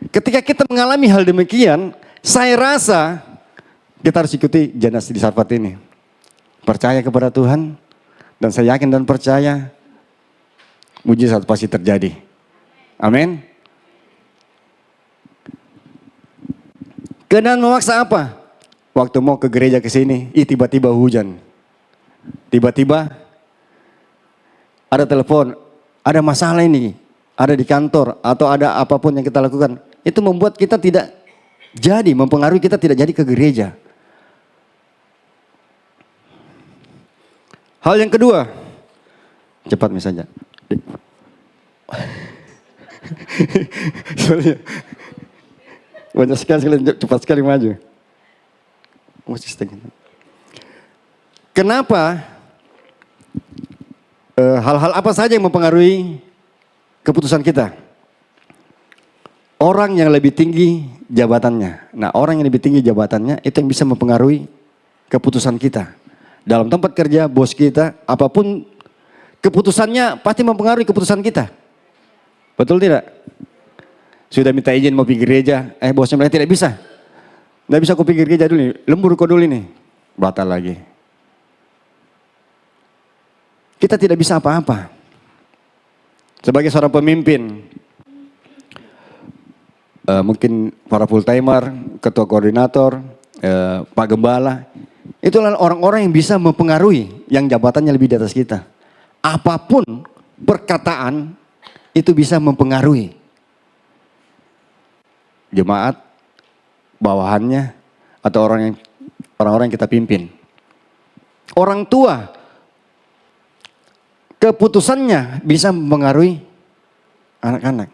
Ketika kita mengalami hal demikian, saya rasa kita harus ikuti janda di Sarfat ini. Percaya kepada Tuhan, dan saya yakin dan percaya, mujizat pasti terjadi. Amin. Keadaan memaksa apa? Waktu mau ke gereja ke sini, tiba-tiba hujan. Tiba-tiba ada telepon, ada masalah ini, ada di kantor, atau ada apapun yang kita lakukan. Itu membuat kita tidak jadi, mempengaruhi kita tidak jadi ke gereja. Hal yang kedua, cepat misalnya. Banyak sekali, cepat sekali maju. Kenapa? Hal-hal apa saja yang mempengaruhi keputusan kita? Orang yang lebih tinggi jabatannya. Nah, orang yang lebih tinggi jabatannya itu yang bisa mempengaruhi keputusan kita. Dalam tempat kerja, bos kita, apapun keputusannya pasti mempengaruhi keputusan kita. Betul tidak? Sudah minta izin mau pergi gereja, bosnya bilang tidak bisa. Tidak bisa aku pergi gereja dulu nih, lembur kau dulu nih. Batal lagi. Kita tidak bisa apa-apa. Sebagai seorang pemimpin, mungkin para full timer, ketua koordinator, Pak Gembala, itulah orang-orang yang bisa mempengaruhi yang jabatannya lebih di atas kita. Apapun perkataan itu bisa mempengaruhi jemaat, bawahannya, atau orang-orang yang kita pimpin. Orang tua, keputusannya bisa mempengaruhi anak-anak.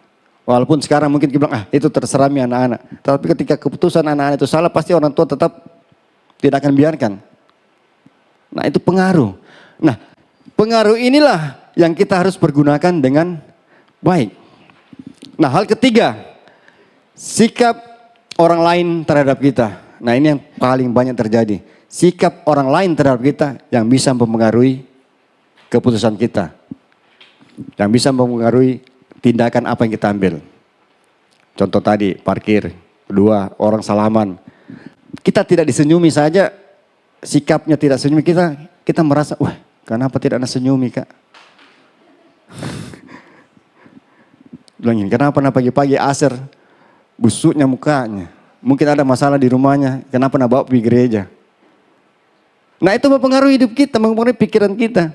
Walaupun sekarang mungkin kita bilang, itu terserah anak-anak. Tapi ketika keputusan anak-anak itu salah, pasti orang tua tetap tidak akan biarkan. Nah itu pengaruh. Nah pengaruh inilah yang kita harus pergunakan dengan baik. Nah hal ketiga, sikap orang lain terhadap kita. Nah ini yang paling banyak terjadi. Sikap orang lain terhadap kita yang bisa mempengaruhi keputusan kita. Yang bisa mempengaruhi tindakan apa yang kita ambil. Contoh tadi, parkir. Kedua, orang salaman. Kita tidak disenyumi saja, sikapnya tidak senyumi, kita merasa, wah kenapa tidak ada senyumi kak? Bilangin, kenapa pagi-pagi Aser busuknya mukanya? Mungkin ada masalah di rumahnya, kenapa nak bawa pergi gereja? Nah itu mempengaruhi hidup kita, mempengaruhi pikiran kita.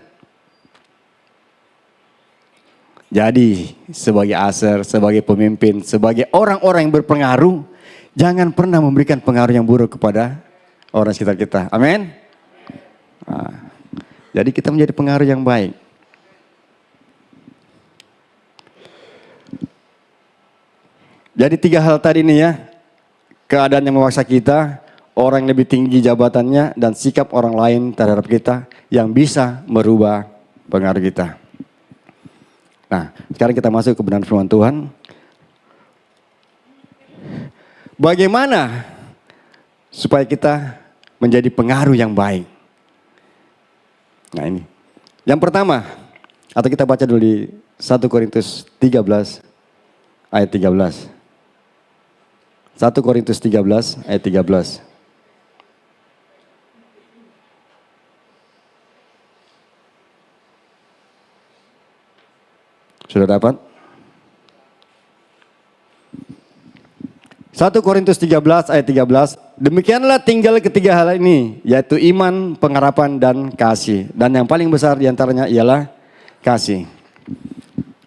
Jadi sebagai Aser, sebagai pemimpin, sebagai orang-orang yang berpengaruh, jangan pernah memberikan pengaruh yang buruk kepada orang sekitar kita. Amin. Nah, jadi kita menjadi pengaruh yang baik. Jadi 3 hal tadi nih ya, keadaan yang memaksa kita, orang yang lebih tinggi jabatannya, dan sikap orang lain terhadap kita yang bisa merubah pengaruh kita. Nah, sekarang kita masuk ke kebenaran firman Tuhan. Bagaimana supaya kita menjadi pengaruh yang baik? Nah ini. Yang pertama, atau kita baca dulu di 1 Korintus 13 ayat 13. 1 Korintus 13 ayat 13. Sudah dapat? 1 Korintus 13 ayat 13. Demikianlah tinggal ketiga hal ini, yaitu iman, pengharapan, dan kasih. Dan yang paling besar diantaranya ialah kasih.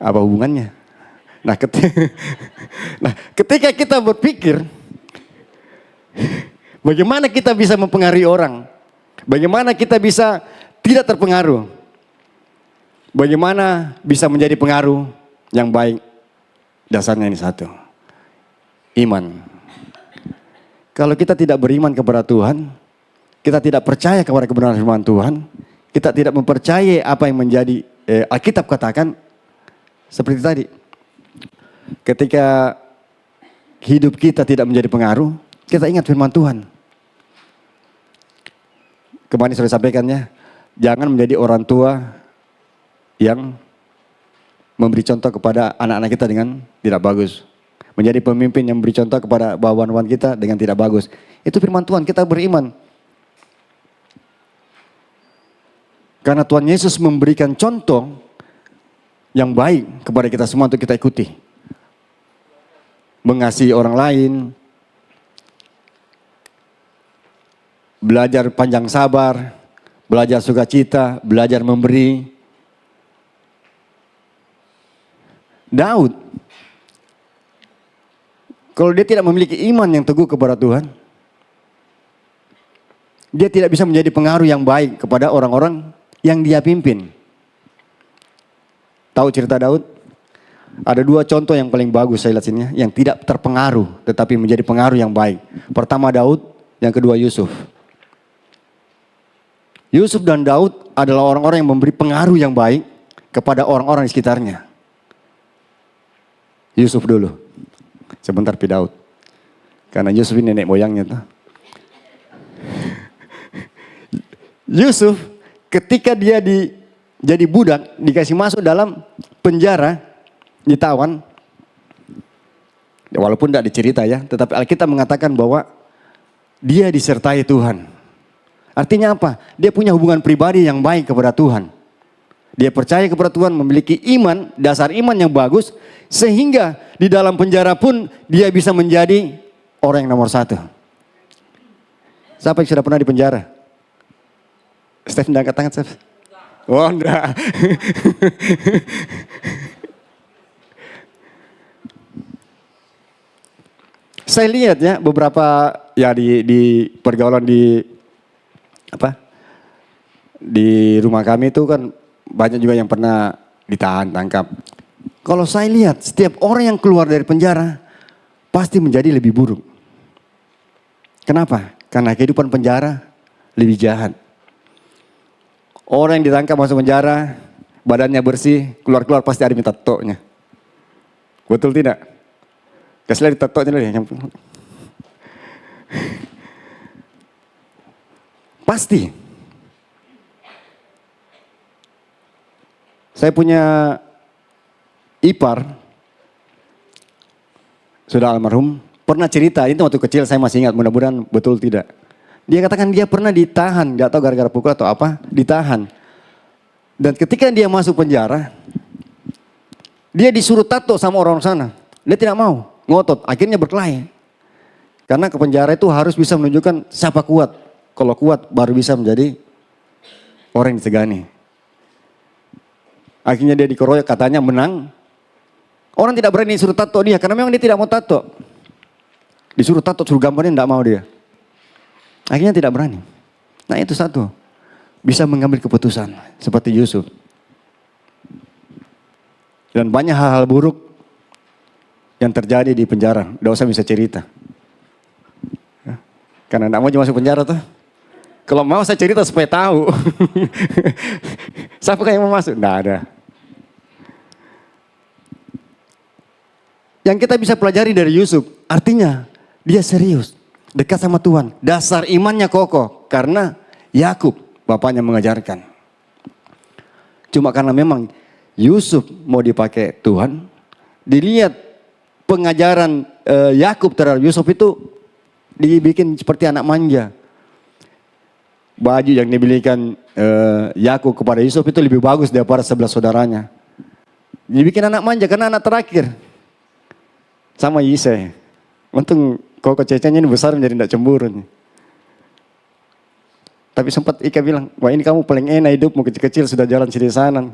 Apa hubungannya? Nah, ketika kita berpikir, bagaimana kita bisa mempengaruhi orang? Bagaimana kita bisa tidak terpengaruh? Bagaimana bisa menjadi pengaruh yang baik? Dasarnya ini satu. Iman. Kalau kita tidak beriman kepada Tuhan, kita tidak percaya kepada kebenaran firman Tuhan, kita tidak mempercayai apa yang menjadi Alkitab katakan, seperti tadi. Ketika hidup kita tidak menjadi pengaruh, kita ingat firman Tuhan. Kemarin sudah sampaikannya, jangan menjadi orang tua yang memberi contoh kepada anak-anak kita dengan tidak bagus. Menjadi pemimpin yang memberi contoh kepada bawahan kita dengan tidak bagus. Itu firman Tuhan, kita beriman. Karena Tuhan Yesus memberikan contoh yang baik kepada kita semua untuk kita ikuti. Mengasihi orang lain, belajar panjang sabar, belajar sukacita, belajar memberi. Daud, kalau dia tidak memiliki iman yang teguh kepada Tuhan, dia tidak bisa menjadi pengaruh yang baik kepada orang-orang yang dia pimpin. Tahu cerita Daud? Ada 2 contoh yang paling bagus saya lihat sini, yang tidak terpengaruh tetapi menjadi pengaruh yang baik. Pertama Daud, yang kedua Yusuf. Yusuf dan Daud adalah orang-orang yang memberi pengaruh yang baik kepada orang-orang di sekitarnya. Yusuf dulu, sebentar pi Daud. Karena Yusuf ini nenek moyangnya tuh. Yusuf ketika dia jadi budak, dikasih masuk dalam penjara, ditawan. Walaupun tidak dicerita ya, tetapi Alkitab mengatakan bahwa dia disertai Tuhan. Artinya apa? Dia punya hubungan pribadi yang baik kepada Tuhan. Dia percaya kepada Tuhan, memiliki iman, dasar iman yang bagus, sehingga di dalam penjara pun dia bisa menjadi orang yang nomor 1. Siapa yang sudah pernah di penjara? Steph, angkat tangan Steph. Oh enggak. Saya lihat ya beberapa ya di pergaulan di rumah kami itu kan banyak juga yang pernah ditahan, tangkap. Kalau saya lihat setiap orang yang keluar dari penjara pasti menjadi lebih buruk. Kenapa? Karena kehidupan penjara lebih jahat. Orang yang ditangkap masuk penjara, badannya bersih, keluar-keluar pasti ada minta tatonya. Betul tidak? Kasih lihat tatonya deh. Pasti. Saya punya ipar, sudah almarhum, pernah cerita, itu waktu kecil saya masih ingat, mudah-mudahan betul tidak. Dia katakan dia pernah ditahan, gak tahu gara-gara pukul atau apa, ditahan. Dan ketika dia masuk penjara, dia disuruh tato sama orang sana. Dia tidak mau, ngotot, akhirnya berkelahi. Karena ke penjara itu harus bisa menunjukkan siapa kuat. Kalau kuat baru bisa menjadi orang yang disegani. Akhirnya dia dikeroyok, katanya menang. Orang tidak berani suruh tato dia, karena memang dia tidak mau tato. Disuruh tato, suruh gambarnya tidak mau dia. Akhirnya tidak berani. Nah itu satu, bisa mengambil keputusan seperti Yusuf. Dan banyak hal-hal buruk yang terjadi di penjara, tidak usah bisa cerita. Karena tidak mau masuk penjara tuh. Kalau mau saya cerita supaya tahu. Siapa yang mau masuk? Tidak ada. Yang kita bisa pelajari dari Yusuf, artinya dia serius, dekat sama Tuhan. Dasar imannya kokoh, karena Yakub bapaknya mengajarkan. Cuma karena memang Yusuf mau dipakai Tuhan, dilihat pengajaran Yakub terhadap Yusuf itu dibikin seperti anak manja. Baju yang dibelikan Yakub kepada Yusuf itu lebih bagus daripada 11 saudaranya. Dibikin anak manja karena anak terakhir. Sama Yise. Untung koko cecenya ini besar menjadi tidak cemburu nih. Tapi sempat Ika bilang, wah ini kamu paling enak hidupmu, kecil-kecil sudah jalan sini sana.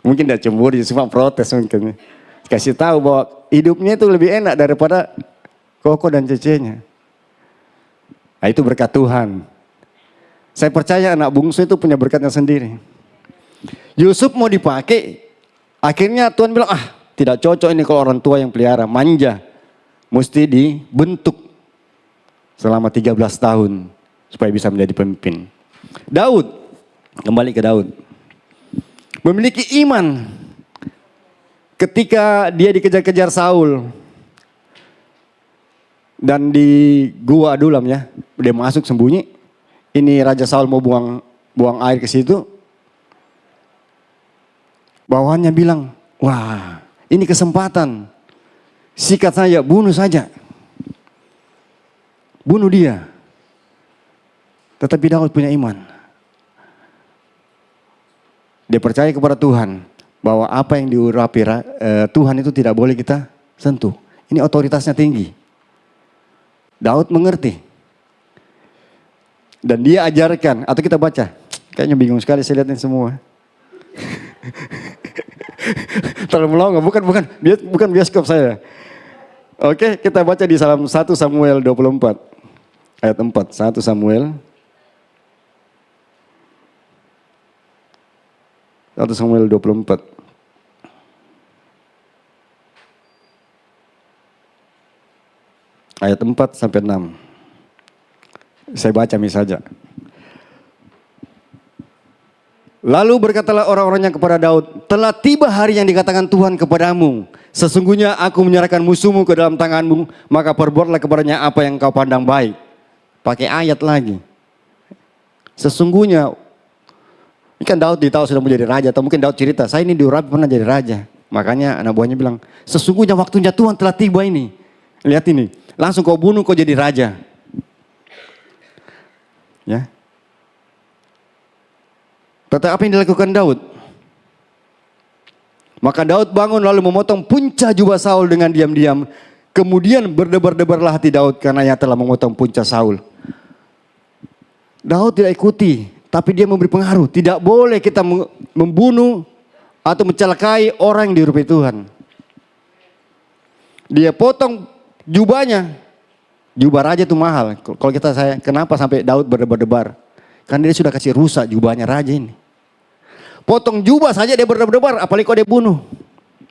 Mungkin tidak cemburu, cuma protes mungkin. Kasih tahu bahwa hidupnya itu lebih enak daripada koko dan cecenya. Nah, itu berkat Tuhan. Saya percaya anak bungsu itu punya berkatnya sendiri. Yusuf mau dipakai, akhirnya Tuhan bilang, tidak cocok ini kalau orang tua yang pelihara, manja. Mesti dibentuk selama 13 tahun supaya bisa menjadi pemimpin. Daud, kembali ke Daud. Memiliki iman ketika dia dikejar-kejar Saul. Dan di gua Adulam ya, dia masuk sembunyi. Ini Raja Saul mau buang air ke situ. Bawahannya bilang, wah ini kesempatan. Sikat saja, bunuh saja. Bunuh dia. Tetapi Daud punya iman. Dia percaya kepada Tuhan. Bahwa apa yang diurapi Tuhan itu tidak boleh kita sentuh. Ini otoritasnya tinggi. Daud mengerti. Dan dia ajarkan, atau kita baca. Kayaknya bingung sekali saya lihat ini semua. Terlalu melongo, bukan bioskop saya. Oke, kita baca di Salam 1 Samuel 24. Ayat 4, 1 Samuel. 1 Samuel 24. Ayat 4 sampai 6. Saya baca saja. Lalu berkatalah orang-orangnya kepada Daud, telah tiba hari yang dikatakan Tuhan kepadamu. Sesungguhnya aku menyerahkan musuhmu ke dalam tanganmu, maka perbuatlah kepadanya apa yang kau pandang baik. Pakai ayat lagi. Sesungguhnya, ini kan Daud ditahu sudah menjadi raja, atau mungkin Daud cerita, saya ini diurapi pernah jadi raja. Makanya anak buahnya bilang, sesungguhnya waktunya Tuhan telah tiba ini. Lihat ini, langsung kau bunuh, kau jadi raja. Ya. Tetapi apa yang dilakukan Daud? Maka Daud bangun lalu memotong punca jubah Saul dengan diam-diam. Kemudian berdebar-debarlah hati Daud karena ia telah memotong punca Saul. Daud tidak ikuti, tapi dia memberi pengaruh. Tidak boleh kita membunuh atau mencelakai orang yang diurapi Tuhan. Dia potong jubahnya. Jubah raja itu mahal. Kalau kenapa sampai Daud berdebar-debar? Karena dia sudah kasih rusak jubahnya raja ini. Potong jubah saja dia berdebar-debar, apalagi kalau dia bunuh.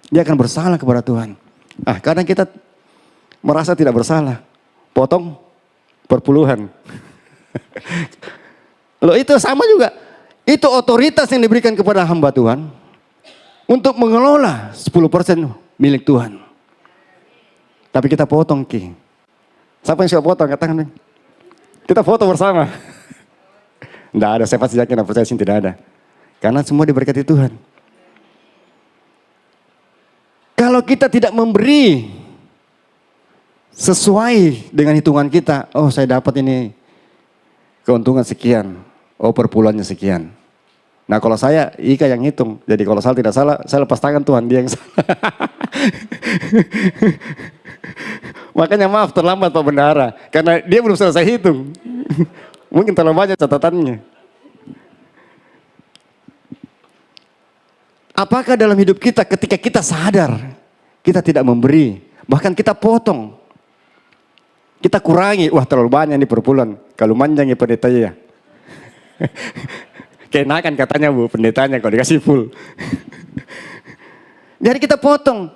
Dia akan bersalah kepada Tuhan. Kadang kita merasa tidak bersalah. Potong perpuluhan. Loh itu sama juga. Itu otoritas yang diberikan kepada hamba Tuhan. Untuk mengelola 10% milik Tuhan. Tapi kita potong Ki. Siapa yang suka potong? Katakan. Kita foto bersama. Tidak ada, saya pasti yakin dan percaya sini tidak ada. Karena semua diberkati Tuhan. Kalau kita tidak memberi sesuai dengan hitungan kita, oh saya dapat ini keuntungan sekian, oh perpuluhannya sekian. Nah kalau saya, Ika yang hitung, jadi kalau saya tidak salah, saya lepas tangan Tuhan, dia yang salah. Makanya maaf terlambat Pak Bendahara, karena dia belum selesai hitung. Mungkin terlalu banyak catatannya. Apakah dalam hidup kita ketika kita sadar, kita tidak memberi, bahkan kita potong, kita kurangi, wah terlalu banyak nih perpuluhan, kalau manjang ya pendeta ya. Kenakan katanya Bu, pendetanya kalau dikasih full. Jadi kita potong,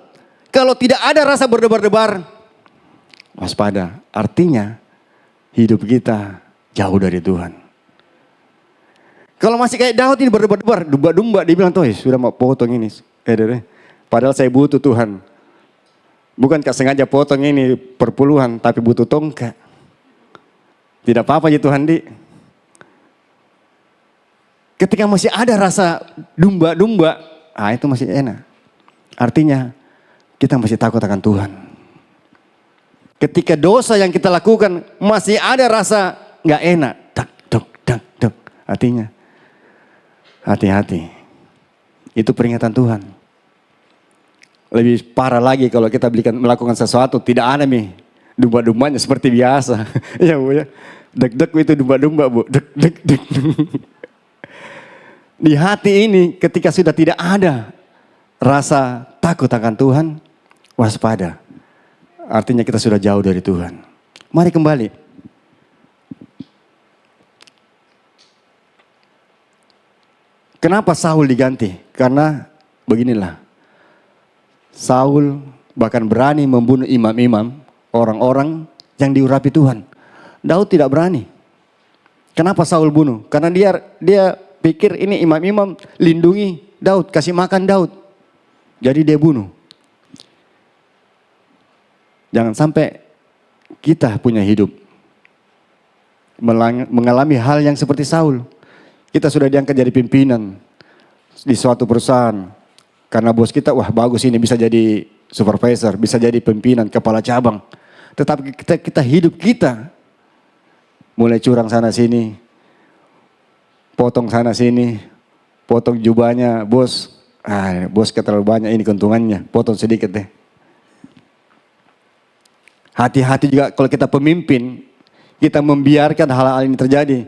kalau tidak ada rasa berdebar-debar, waspada, artinya hidup kita jauh dari Tuhan. Kalau masih kayak Daud ini berdebar-debar, dumba-dumba, dia bilang, sudah mau potong ini. Padahal saya butuh Tuhan. Bukankah sengaja potong ini perpuluhan, tapi butuh tongkat. Tidak apa-apa ya Tuhan di. Ketika masih ada rasa dumba-dumba, itu masih enak. Artinya kita masih takut akan Tuhan. Ketika dosa yang kita lakukan masih ada rasa nggak enak, duk, artinya hati-hati. Itu peringatan Tuhan. Lebih parah lagi kalau kita melakukan sesuatu tidak ada nih dumba-dumbanya seperti biasa. Ya Bu ya. Deg-deg itu dumba-dumba Bu. Deg. Di hati ini ketika sudah tidak ada rasa takut akan Tuhan, waspada. Artinya kita sudah jauh dari Tuhan. Mari kembali. Kenapa Saul diganti? Karena beginilah. Saul bahkan berani membunuh imam-imam, orang-orang yang diurapi Tuhan. Daud tidak berani. Kenapa Saul bunuh? Karena dia pikir ini imam-imam lindungi Daud, kasih makan Daud. Jadi dia bunuh. Jangan sampai kita punya hidup mengalami hal yang seperti Saul. Kita sudah diangkat jadi pimpinan di suatu perusahaan. Karena bos kita, wah bagus ini bisa jadi supervisor, bisa jadi pimpinan, kepala cabang. Tetapi kita hidup kita mulai curang sana sini, potong sana sini, potong jubahnya bos. Bos terlalu banyak ini keuntungannya, potong sedikit deh. Hati-hati juga kalau kita pemimpin, kita membiarkan hal-hal ini terjadi.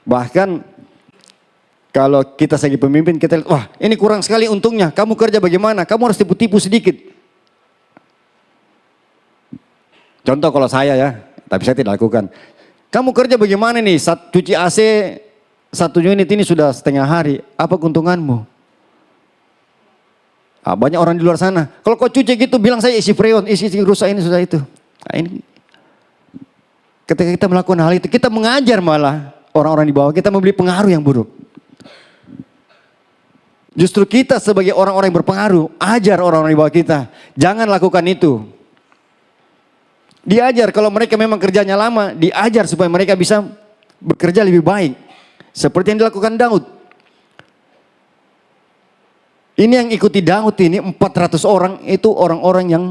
Bahkan kalau kita sebagai pemimpin, kita lihat, wah ini kurang sekali untungnya, kamu kerja bagaimana? Kamu harus tipu-tipu sedikit. Contoh kalau saya ya, tapi saya tidak lakukan. Kamu kerja bagaimana nih, cuci AC, 1 unit ini sudah setengah hari, apa keuntunganmu? Banyak orang di luar sana, kalau kau cuci gitu bilang saya isi freon, isi rusak ini sudah itu. Ini ketika kita melakukan hal itu, kita mengajar malah orang-orang di bawah, kita memberi pengaruh yang buruk. Justru kita sebagai orang-orang yang berpengaruh, ajar orang-orang di bawah kita. Jangan lakukan itu. Diajar kalau mereka memang kerjanya lama, diajar supaya mereka bisa bekerja lebih baik. Seperti yang dilakukan Daud. Ini yang ikuti Daud ini 400 orang itu orang-orang yang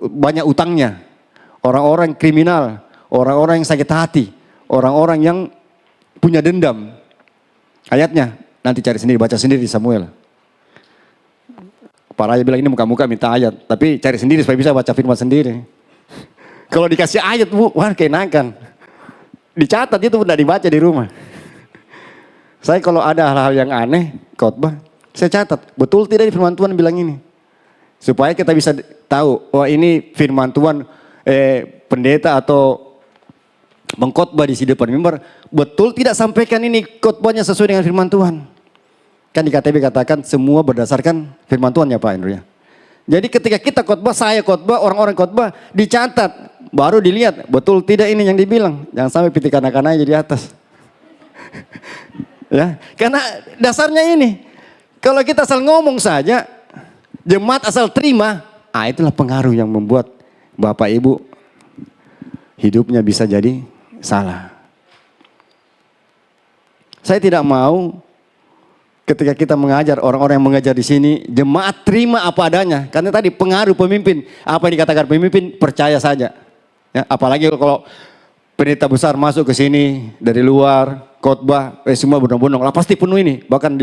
banyak utangnya. Orang-orang kriminal, orang-orang yang sakit hati, orang-orang yang punya dendam. Ayatnya nanti cari sendiri, baca sendiri di Samuel. Para ayat bilang ini muka-muka minta ayat, tapi cari sendiri supaya bisa baca firman sendiri. Kalau dikasih ayat Bu, wah kenakan. Dicatat itu udah dibaca di rumah. Saya kalau ada hal-hal yang aneh, khotbah, saya catat. Betul tidak firman Tuhan bilang ini? Supaya kita bisa tahu, wah ini firman Tuhan pendeta atau mengkhotbah di depan mimbar, betul tidak sampaikan ini khotbahnya sesuai dengan firman Tuhan. Kan di KTB katakan semua berdasarkan firman Tuhan ya Pak Andrew ya. Jadi ketika kita khotbah, saya khotbah, orang-orang khotbah dicatat, baru dilihat betul tidak ini yang dibilang. Jangan sampai pitik anak-anaknya jadi atas. Ya, karena dasarnya ini, kalau kita asal ngomong saja, jemaat asal terima, itulah pengaruh yang membuat Bapak Ibu hidupnya bisa jadi salah. Saya tidak mau ketika kita mengajar, orang-orang yang mengajar di sini, jemaat terima apa adanya. Karena tadi pengaruh pemimpin, apa yang dikatakan pemimpin, percaya saja. Ya, apalagi kalau pendeta besar masuk ke sini dari luar, khotbah, semua berbondong-bondong, lah pasti penuh ini, bahkan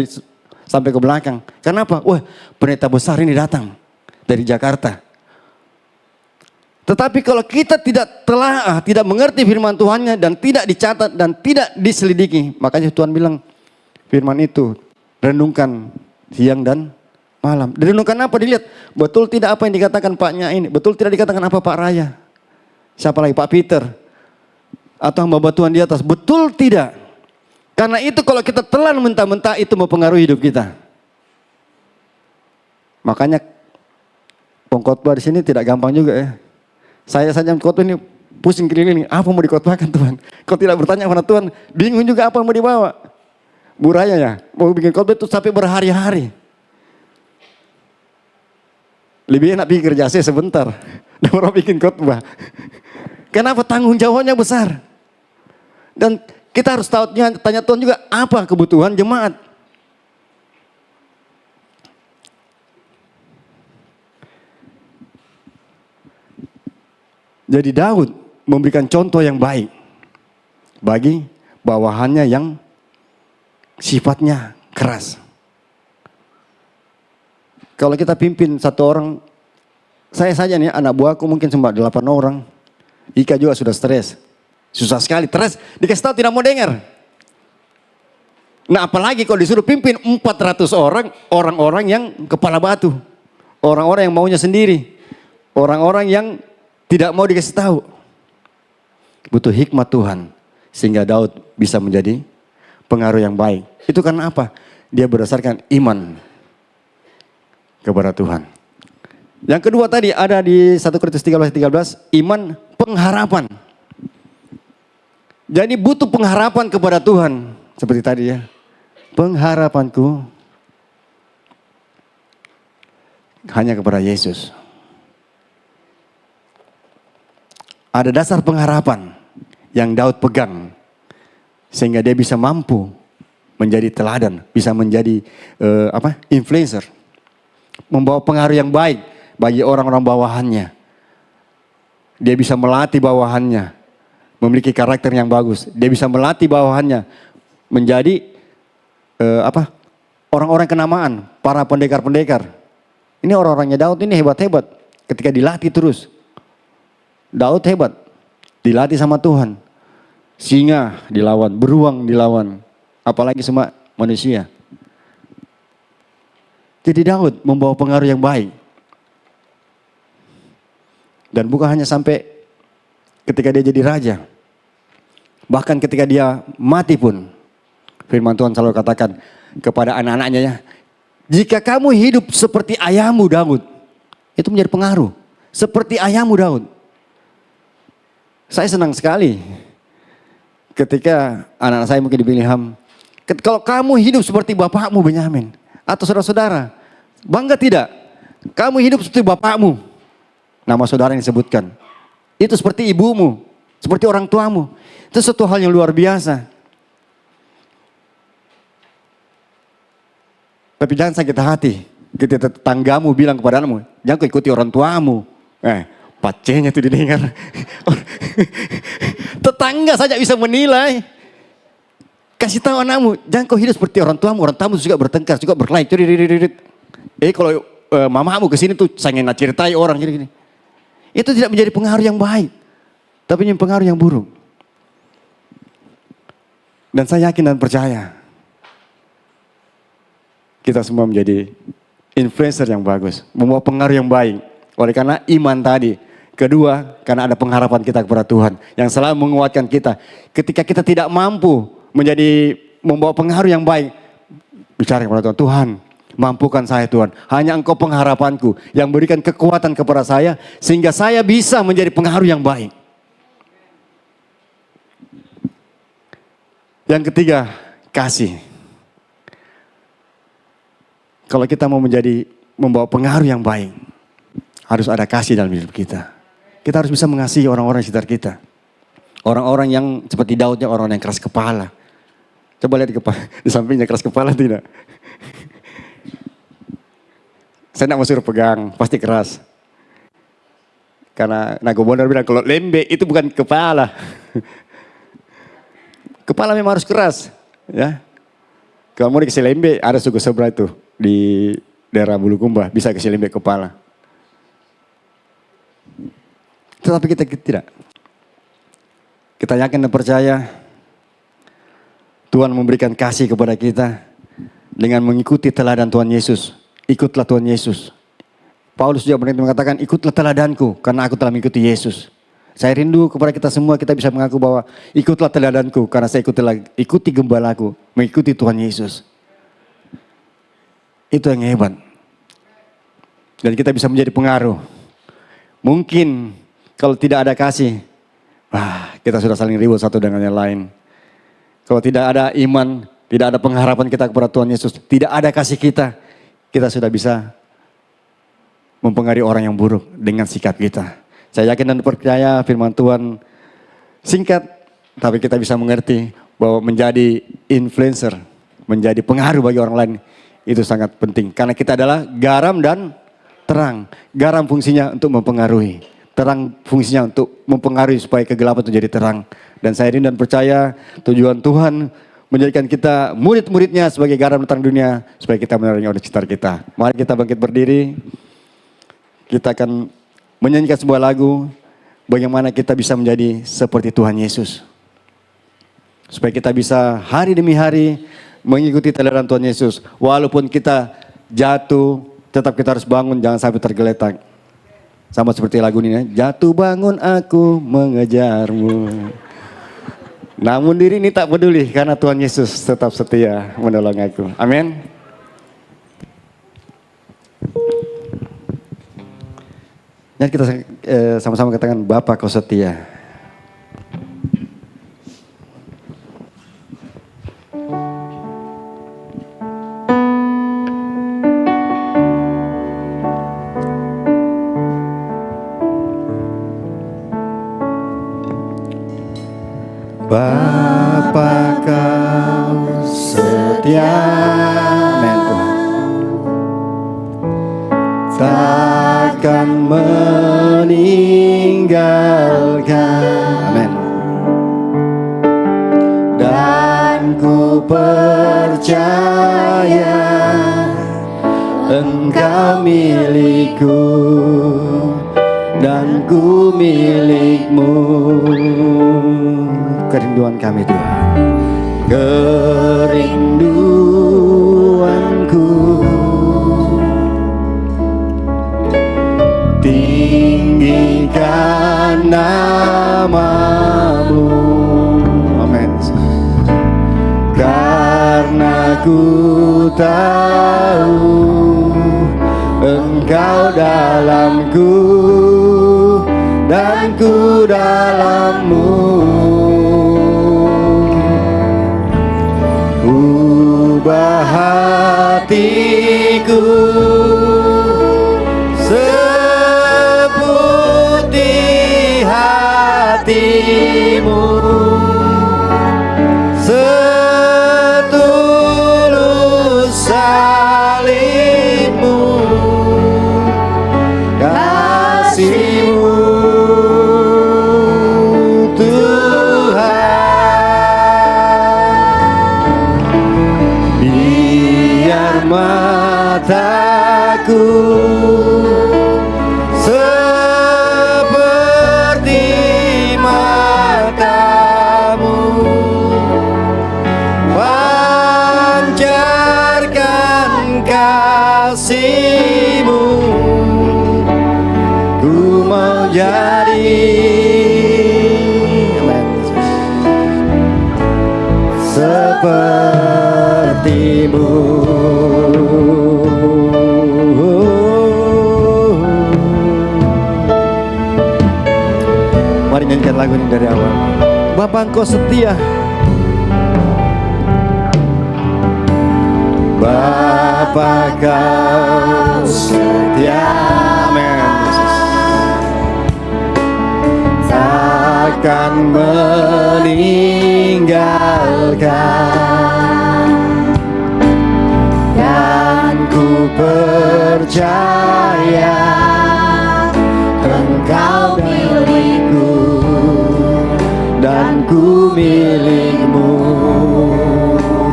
sampai ke belakang. Kenapa? Wah, pendeta besar ini datang dari Jakarta. Tetapi kalau kita tidak telaah, tidak mengerti firman Tuhannya dan tidak dicatat dan tidak diselidiki, makanya Tuhan bilang firman itu renungkan siang dan malam. Direnungkan apa? Dilihat betul tidak apa yang dikatakan Paknya ini, betul tidak dikatakan apa Pak Raya, siapa lagi Pak Peter atau hamba Tuhan di atas, betul tidak? Karena itu kalau kita telan mentah-mentah itu mempengaruhi hidup kita. Makanya pengkhotbah di sini tidak gampang juga ya. Saya saja khotbah ini pusing keliling, apa mau dikhotbahkan Tuhan? Kalau tidak bertanya kepada Tuhan, bingung juga apa mau dibawa. Bu Raya ya, mau bikin khotbah itu sampai berhari-hari. Lebih enak bikin kerja saya sebentar, dan orang bikin khotbah. Kenapa? Tanggung jawabnya besar. Dan kita harus tahu, tanya Tuhan juga, apa kebutuhan jemaat. Jadi Daud memberikan contoh yang baik bagi bawahannya yang sifatnya keras. Kalau kita pimpin satu orang, saya saja nih anak buahku mungkin cuma 8 orang. Ika juga sudah stres. Susah sekali, stres dikasih tahu tidak mau dengar. Nah apalagi kalau disuruh pimpin 400 orang, orang-orang yang kepala batu. Orang-orang yang maunya sendiri. Orang-orang yang tidak mau dikasih tahu. Butuh hikmat Tuhan. Sehingga Daud bisa menjadi pengaruh yang baik. Itu karena apa? Dia berdasarkan iman kepada Tuhan. Yang kedua tadi ada di 1 Korintus 13, iman pengharapan. Jadi butuh pengharapan kepada Tuhan. Seperti tadi ya. Pengharapanku hanya kepada Yesus. Ada dasar pengharapan yang Daud pegang. Sehingga dia bisa mampu menjadi teladan. Bisa menjadi influencer. Membawa pengaruh yang baik bagi orang-orang bawahannya. Dia bisa melatih bawahannya. Memiliki karakter yang bagus. Dia bisa melatih bawahannya. Menjadi orang-orang kenamaan. Para pendekar-pendekar. Ini orang-orangnya Daud ini hebat-hebat. Ketika dilatih terus. Daud hebat, dilatih sama Tuhan. Singa dilawan, beruang dilawan, apalagi semua manusia. Jadi Daud membawa pengaruh yang baik. Dan bukan hanya sampai ketika dia jadi raja. Bahkan ketika dia mati pun, firman Tuhan selalu katakan kepada anak-anaknya ya, jika kamu hidup seperti ayahmu Daud, itu menjadi pengaruh. Seperti ayahmu Daud. Saya senang sekali ketika anak-anak saya mungkin di Bilham, kalau kamu hidup seperti bapakmu Benyamin atau saudara-saudara, bangga tidak? Kamu hidup seperti bapakmu, nama saudara yang disebutkan. Itu seperti ibumu, seperti orang tuamu. Itu suatu hal yang luar biasa. Tapi jangan sakit hati ketika tetanggamu bilang kepada anakmu, jangan kau ikuti orang tuamu. Pacenya itu didengar. Tetangga saja bisa menilai. Kasih tahu anakmu, jangan kau hidup seperti orang tuamu. Orang tuamu juga bertengkar, juga berkelahi. Kalau mamamu kesini tuh sangat ceritai orang gini. Itu tidak menjadi pengaruh yang baik. Tapi ini pengaruh yang buruk. Dan saya yakin dan percaya. Kita semua menjadi influencer yang bagus. Membawa pengaruh yang baik. Oleh karena iman tadi. Kedua, karena ada pengharapan kita kepada Tuhan yang selalu menguatkan kita. Ketika kita tidak mampu membawa pengaruh yang baik, Bicara kepada Tuhan, Tuhan mampukan saya Tuhan. Hanya Engkau pengharapanku yang berikan kekuatan kepada saya sehingga saya bisa menjadi pengaruh yang baik. Yang ketiga, kasih. Kalau kita mau membawa pengaruh yang baik, harus ada kasih dalam hidup kita. Kita harus bisa mengasihi orang-orang di sekitar kita. Orang-orang yang seperti Daudnya, orang yang keras kepala. Coba lihat di sampingnya keras kepala tidak? Saya tidak mau suruh pegang, pasti keras. Karena Nago Bonar bilang kalau lembe itu bukan kepala. Kepala memang harus keras, ya. Kalau mau dikasih lembe, ada suku sebelah itu di daerah Bulukumba, bisa kasih lembe kepala. Tetapi kita tidak. Kita yakin dan percaya Tuhan memberikan kasih kepada kita dengan mengikuti teladan Tuhan Yesus. Ikutlah Tuhan Yesus. Paulus juga mengatakan, ikutlah teladanku karena aku telah mengikuti Yesus. Saya rindu kepada kita semua, kita bisa mengaku bahwa ikutlah teladanku karena saya ikuti gembalaku, mengikuti Tuhan Yesus. Itu yang hebat. Dan kita bisa menjadi pengaruh. Mungkin kalau tidak ada kasih, kita sudah saling ribut satu dengan yang lain. Kalau tidak ada iman, tidak ada pengharapan kita kepada Tuhan Yesus, tidak ada kasih kita sudah bisa mempengaruhi orang yang buruk dengan sikap kita. Saya yakin dan percaya firman Tuhan singkat, tapi kita bisa mengerti bahwa menjadi influencer, menjadi pengaruh bagi orang lain, itu sangat penting. Karena kita adalah garam dan terang. Garam fungsinya untuk mempengaruhi. Terang fungsinya untuk mempengaruhi supaya kegelapan itu jadi terang. Dan saya rindu dan percaya tujuan Tuhan menjadikan kita murid-muridnya sebagai garam dan terang dunia. Supaya kita menerangi orang sekitar kita. Mari kita bangkit berdiri. Kita akan menyanyikan sebuah lagu. Bagaimana kita bisa menjadi seperti Tuhan Yesus. Supaya kita bisa hari demi hari mengikuti teladan Tuhan Yesus. Walaupun kita jatuh, tetap kita harus bangun, jangan sampai tergeletak. Sama seperti lagu ini ya. Jatuh bangun aku mengejarmu. Namun diri ini tak peduli karena Tuhan Yesus tetap setia menolong aku. Amin. Dan kita sama-sama katakan Bapa kau setia. Bapa kau setia, amin Tuhan, takkan meninggalkan, amin. Dan ku percaya Engkau milikku dan ku milikmu. Kerinduan kami Tuhan, kerinduanku tinggikan namamu, amin. Karena ku tahu Engkau dalamku dan ku dalammu. Ubah hatiku seputih hatimu, setulus salibmu, kasihmu mataku seperti matamu, pancarkan kasihmu, ku mau jadi sepertimu. lagu ini dari awal. Bapa Engkau setia. Bapa Kau setia. Amin. Takkan meninggalkan, dan ku percaya Engkau milikku dan ku milikmu.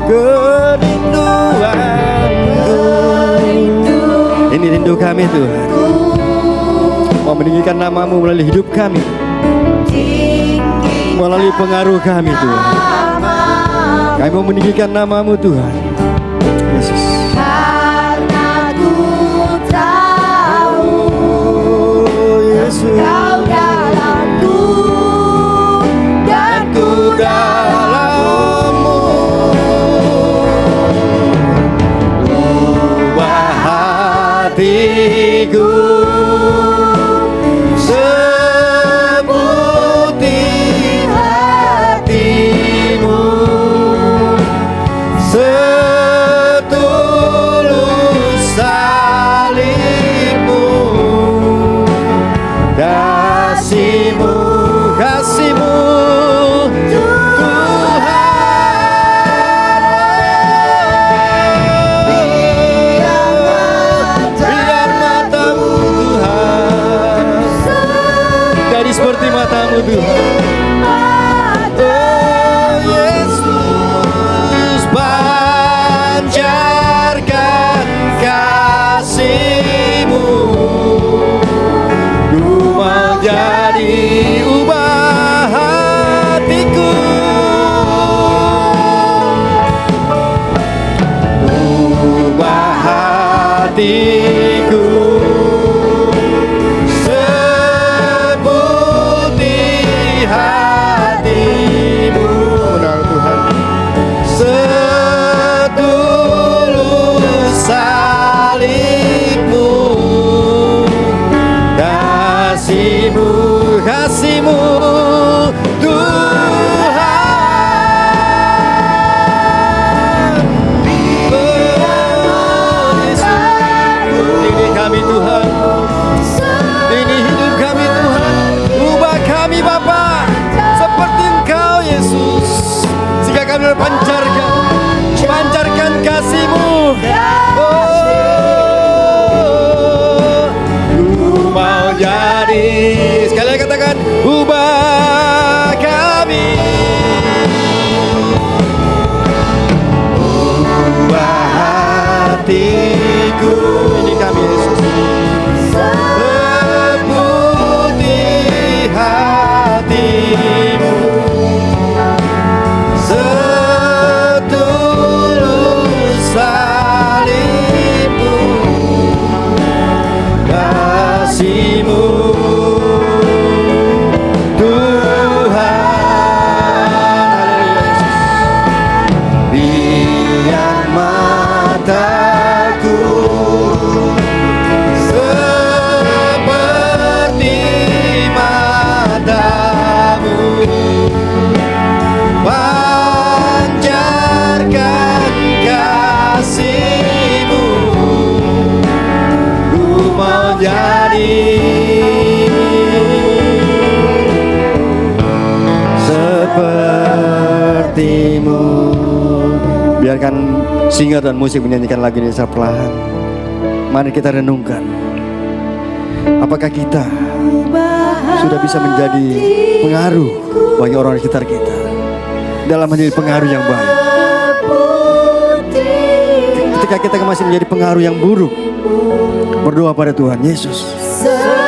Kerinduanku, ini rindu kami Tuhan, mau meninggikan namamu melalui hidup kami, melalui pengaruh kami Tuhan. Kami mau meninggikan namamu Tuhan Yesus. Karena ku tahu Yesus, Kau dalamku dan ku dalammu. Ubah hatiku seputih hatimu, setulus salibmu, kasihmu, kasihmu Tuhan. Biar matamu Tuhan jadi seperti matamu Tuhan. Oh Yesus, pancarkan kasih-Mu, ku mau jadi ubah hatiku, ubah hatiku seputih hatimu. Benar Tuhan. Setulus salibmu, kasihmu, kasihmu Tuhan. Ini kami Tuhan, ini hidup kami Tuhan. Ubah kami Bapa seperti Engkau Yesus, sehingga kami pancarkan kasih-Mu. Oh, ku mau jadi, sekali lagi katakan, ubah kami, ubah hatiku. Ini kami Yesus, seputih hatimu, setulus salibmu, kasih-Mu Tuhan. Haleluya Yesus. Biar mataku seperti matamu, pancarkan kasih-Mu, ku mau jadi seperti-Mu. Biarkan singer dan musik menyanyikan lagu ini secara perlahan. Mari kita renungkan, apakah kita sudah bisa menjadi pengaruh bagi orang di sekitar kita, dalam menjadi pengaruh yang baik. Ketika kita masih menjadi pengaruh yang buruk, berdoa pada Tuhan Yesus,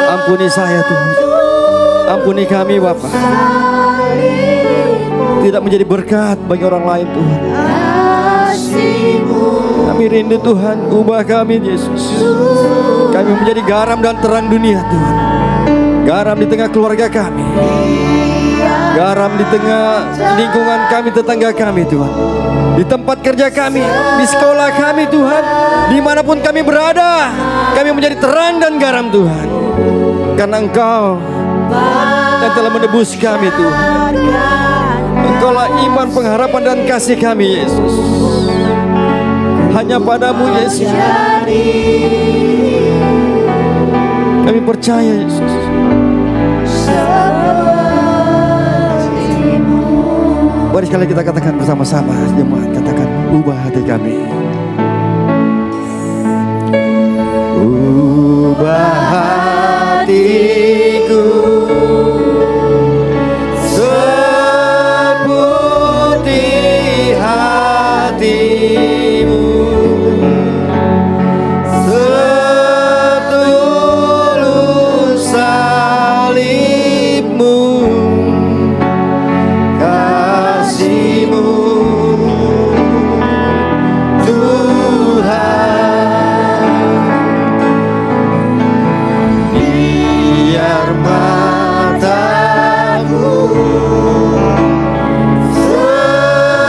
ampuni saya Tuhan, ampuni kami Bapa, tidak menjadi berkat bagi orang lain Tuhan. Kami rindu Tuhan, ubah kami Yesus. Kami menjadi garam dan terang dunia Tuhan. Garam di tengah keluarga kami, garam di tengah lingkungan kami, tetangga kami Tuhan, di tempat kerja kami, di sekolah kami Tuhan, dimanapun kami berada, kami menjadi terang dan garam Tuhan. Karena Engkau yang telah menebus kami Tuhan. Engkaulah iman, pengharapan dan kasih kami Yesus. Hanya padamu Yesus kami percaya Yesus. Mari sekali kita katakan bersama-sama jemaat, katakan ubah hati kami. Ubah hatiku seperti hatimu, setulus salibmu, kasihmu Tuhan. Biar mataku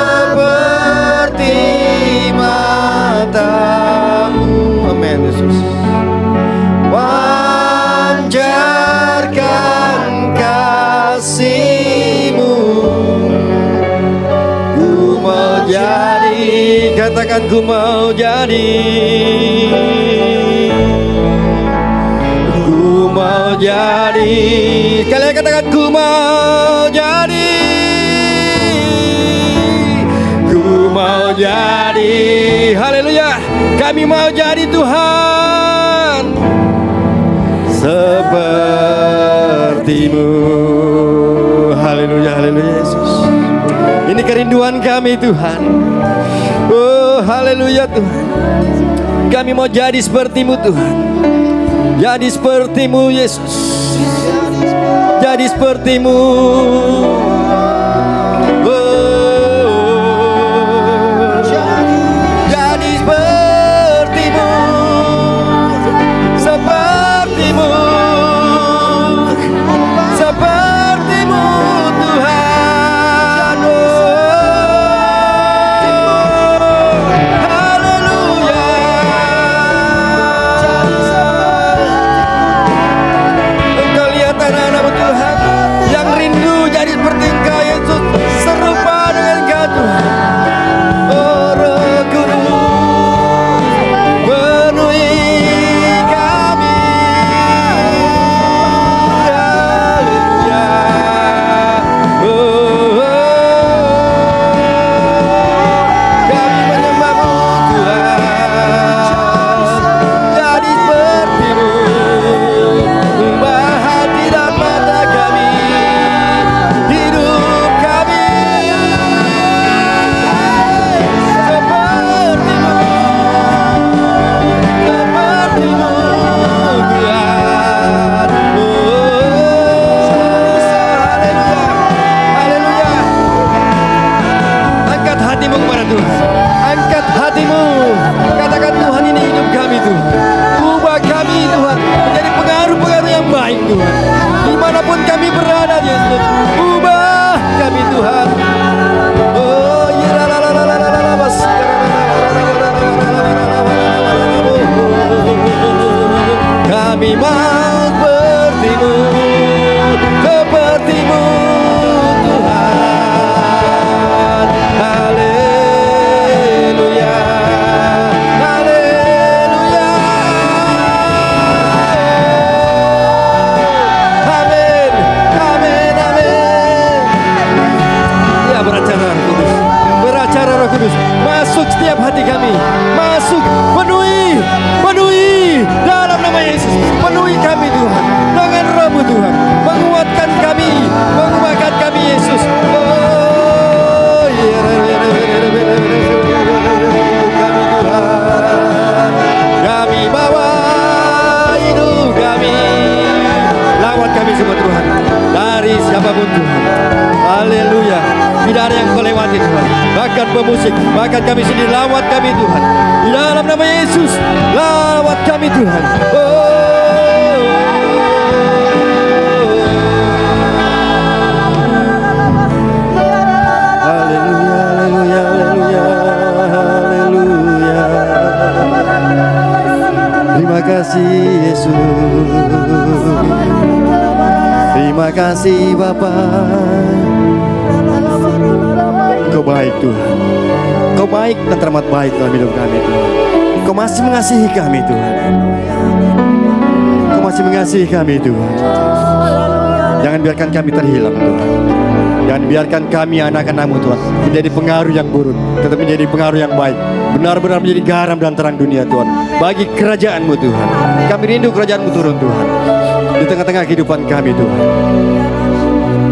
seperti matamu, amin Yesus, pancarkan kasih-Mu. Ku mau jadi, katakan ku mau jadi, ku mau jadi. Kalian katakan ku mau jadi, ku mau jadi. Haleluya, kami mau jadi Tuhan seperti-Mu. Haleluya, haleluya Yesus. Ini kerinduan kami Tuhan. Oh haleluya Tuhan. Kami mau jadi seperti-Mu Tuhan. Jadi seperti-Mu Yesus. Jadi seperti-Mu. Oh, jadi seperti-Mu. Seperti-Mu. Seperti-Mu Tuhan. Oh, haleluya. Engkau lihat anak-anak-Mu Tuhan yang rindu jadi seperti Engkau Yesus, serupa dengan Engkau Tuhan. Oh Roh Kudus, penuhi kami. Haleluya. Oh, kami menyembah-Mu Tuhan. Jadi seperti-Mu. Ubah hati dan mata kami, hidup kami seperti-Mu, seperti-Mu Tuhan. Haleluya, haleluya. Angkat hatimu kepada Tuhan, angkat hatimu, katakan Tuhan ini hidup kami Tuhan. Ubah kami Tuhan menjadi pengaruh-pengaruh yang baik Tuhan. Dimanapun kami berada Yesus, ubah kami Tuhan. Oh ya la la la la la la la bas. Kami mau seperti-Mu, seperti-Mu Tuhan. Haleluya, haleluya. Amin, amin, amin. Ya beracara Roh Kudus, beracara Roh Kudus, masuk setiap hati kami, masuk, penuhi, penuhi dalam nama Yesus, penuhi kami Tuhan dengan Roh-Mu Tuhan, menguatkan kami, mengubahkan kami Yesus. Oh ya, kami Tuhan, kami bawa hidup kami, lawat kami semua Tuhan, dari siapapun Tuhan. Haleluya, tidak ada yang Kau lewati Tuhan, bahkan pemusik, bahkan kami sendiri, lawat kami Tuhan, di dalam nama Yesus, lawat kami Tuhan. Haleluya, haleluya, haleluya, haleluya. Terima kasih Yesus. Terima kasih Bapa. Kau baik Tuhan. Kau baik dan teramat baik dalam hidup kami Tuhan. Kau masih mengasihi kami Tuhan. Kau masih mengasihi kami Tuhan. Jangan biarkan kami terhilang Tuhan. Jangan biarkan kami anak-anak-Mu Tuhan menjadi pengaruh yang buruk, tetap menjadi pengaruh yang baik. Benar-benar menjadi garam dan terang dunia Tuhan. Bagi kerajaan-Mu Tuhan. Kami rindu kerajaan-Mu turun Tuhan. Di tengah-tengah kehidupan kami Tuhan.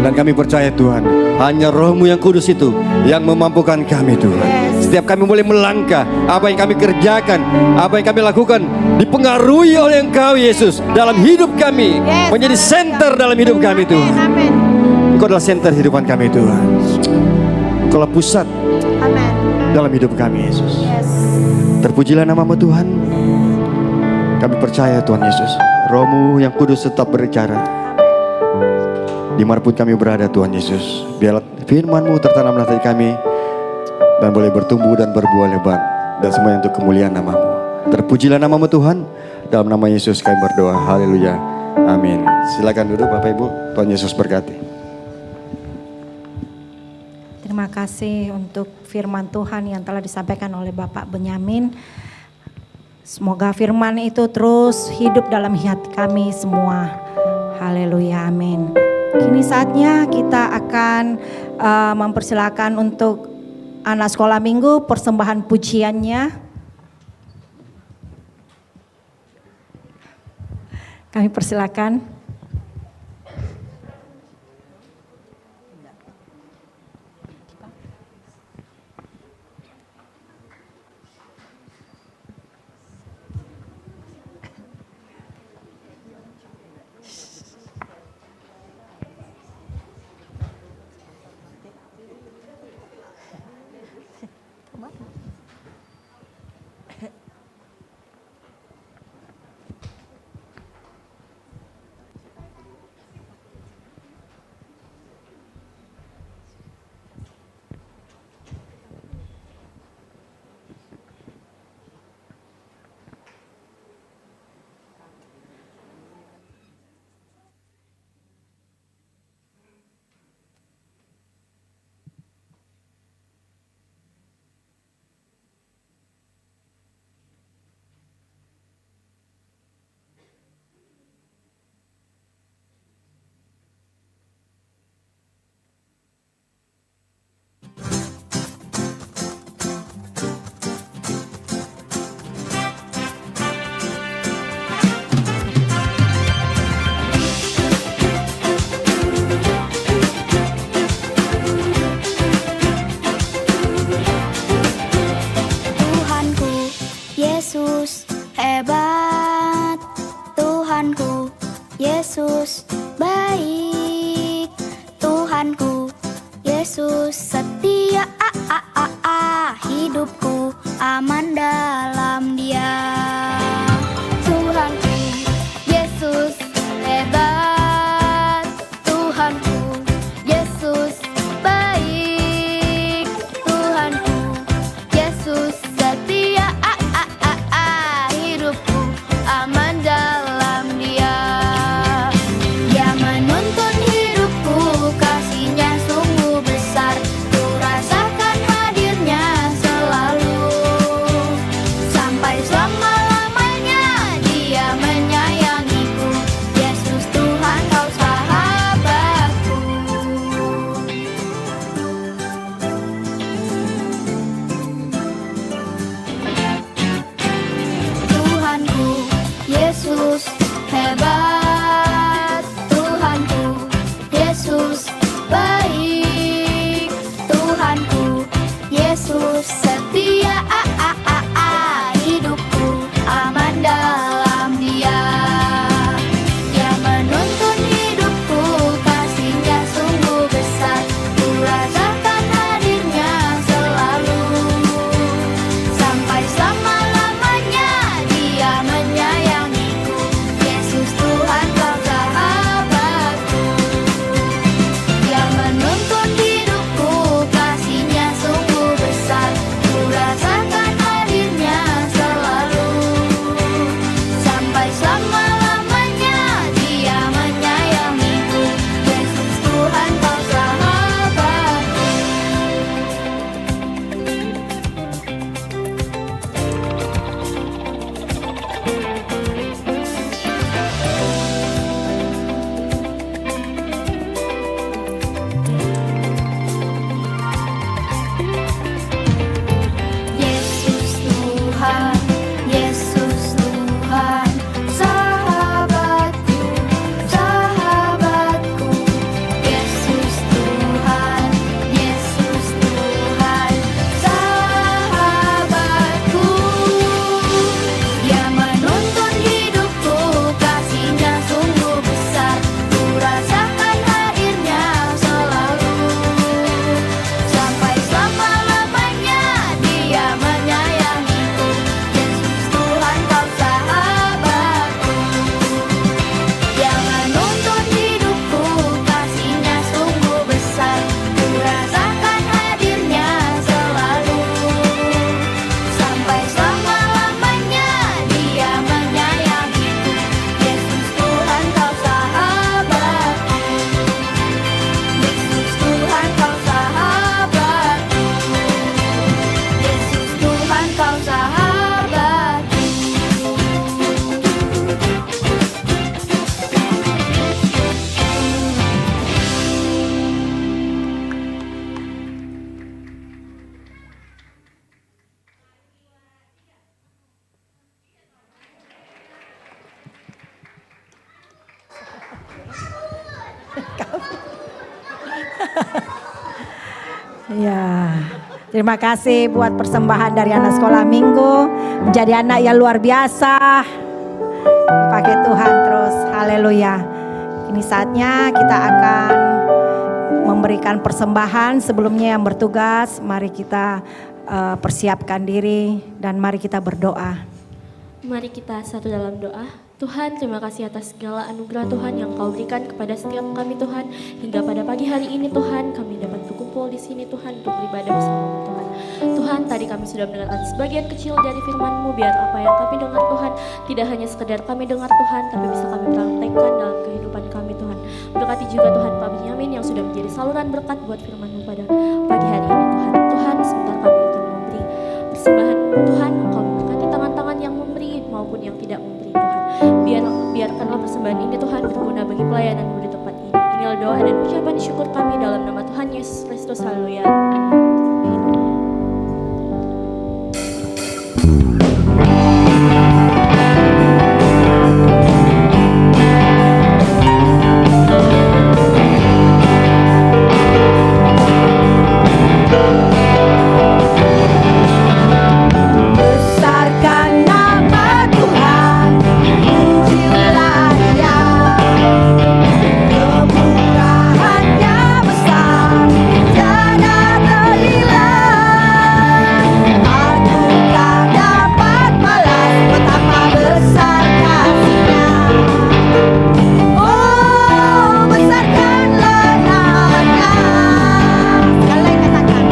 Dan kami percaya Tuhan, hanya Roh-Mu yang kudus itu yang memampukan kami Tuhan. Setiap kami boleh melangkah, apa yang kami kerjakan, apa yang kami lakukan dipengaruhi oleh Engkau Yesus dalam hidup kami, menjadi center dalam hidup kami Tuhan. Engkau adalah center kehidupan kami Tuhan. Engkau adalah pusat dalam hidup kami Yesus. Terpujilah nama-Mu Tuhan. Kami percaya Tuhan Yesus, Roh-Mu yang kudus tetap berbicara dimanapun kami berada Tuhan Yesus. Biarlah firman-Mu tertanam dalam hati kami dan boleh bertumbuh dan berbuah lebat, dan semuanya untuk kemuliaan nama-Mu. Terpujilah nama-Mu Tuhan. Dalam nama Yesus kami berdoa. Haleluya. Amin. Silakan duduk Bapak Ibu. Tuhan Yesus berkati. Terima kasih untuk firman Tuhan yang telah disampaikan oleh Bapak Benyamin. Semoga firman itu terus hidup dalam hati kami semua. Haleluya, amin. Kini saatnya kita akan mempersilakan untuk anak sekolah minggu persembahan pujiannya. Kami persilakan. Yesus hebat, Tuhanku Yesus baik, Tuhanku Yesus setia, hidupku aman dalam Dia. Tuhanku Yesus hebat, Tuhanku Yesus baik, Tuhanku Yesus setia, hidupku aman dalam Dia. Dia menuntun hidupku, kasih-Nya sungguh besar, ku rasakan hadirnya selalu. Ya, terima kasih buat persembahan dari anak sekolah minggu. Menjadi anak yang luar biasa. Dipakai Tuhan terus, haleluya. Ini saatnya kita akan memberikan persembahan. Sebelumnya yang bertugas, mari kita persiapkan diri dan mari kita berdoa. Mari kita satu dalam doa. Tuhan, terima kasih atas segala anugerah Tuhan yang Kau berikan kepada setiap kami Tuhan. Hingga pada pagi hari ini Tuhan, kami dapat berkumpul di sini Tuhan untuk beribadah bersama Tuhan. Tuhan, tadi kami sudah mendengarkan sebagian kecil dari firman-Mu. Biar apa yang kami dengar Tuhan, tidak hanya sekedar kami dengar Tuhan, tapi bisa kami praktekkan dalam kehidupan kami Tuhan. Berkati juga Tuhan Pak Benyamin yang sudah menjadi saluran berkat buat firman-Mu pada pagi hari ini Tuhan. Tuhan, sebentar kami akan memberi persembahan Tuhan. Engkau memberkati tangan-tangan yang memberi maupun yang tidak memberi Tuhan. Biarkanlah persembahan ini Tuhan berguna bagi pelayanan-Mu di tempat ini. Inilah doa dan ucapan syukur kami dalam nama Tuhan Yesus Kristus. Haleluya. Besarkan nama Tuhan, pujilah Dia. Kemurahan-Nya besar, tiada terhilang. Aku tak dapat balas betapa besar kasih-Nya. Oh, besarkanlah nama-Nya. Sekali katakan.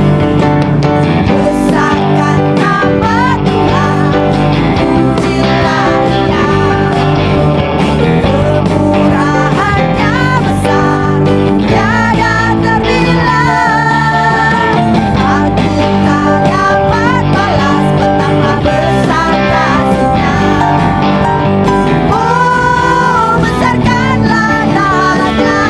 Besarkan nama Tuhan, pujilah Dia. Kemurahan-Nya besar, tiada terhilang. Aku tak dapat balas betapa besar kasih-Nya. Oh, besarkanlah nama-Nya.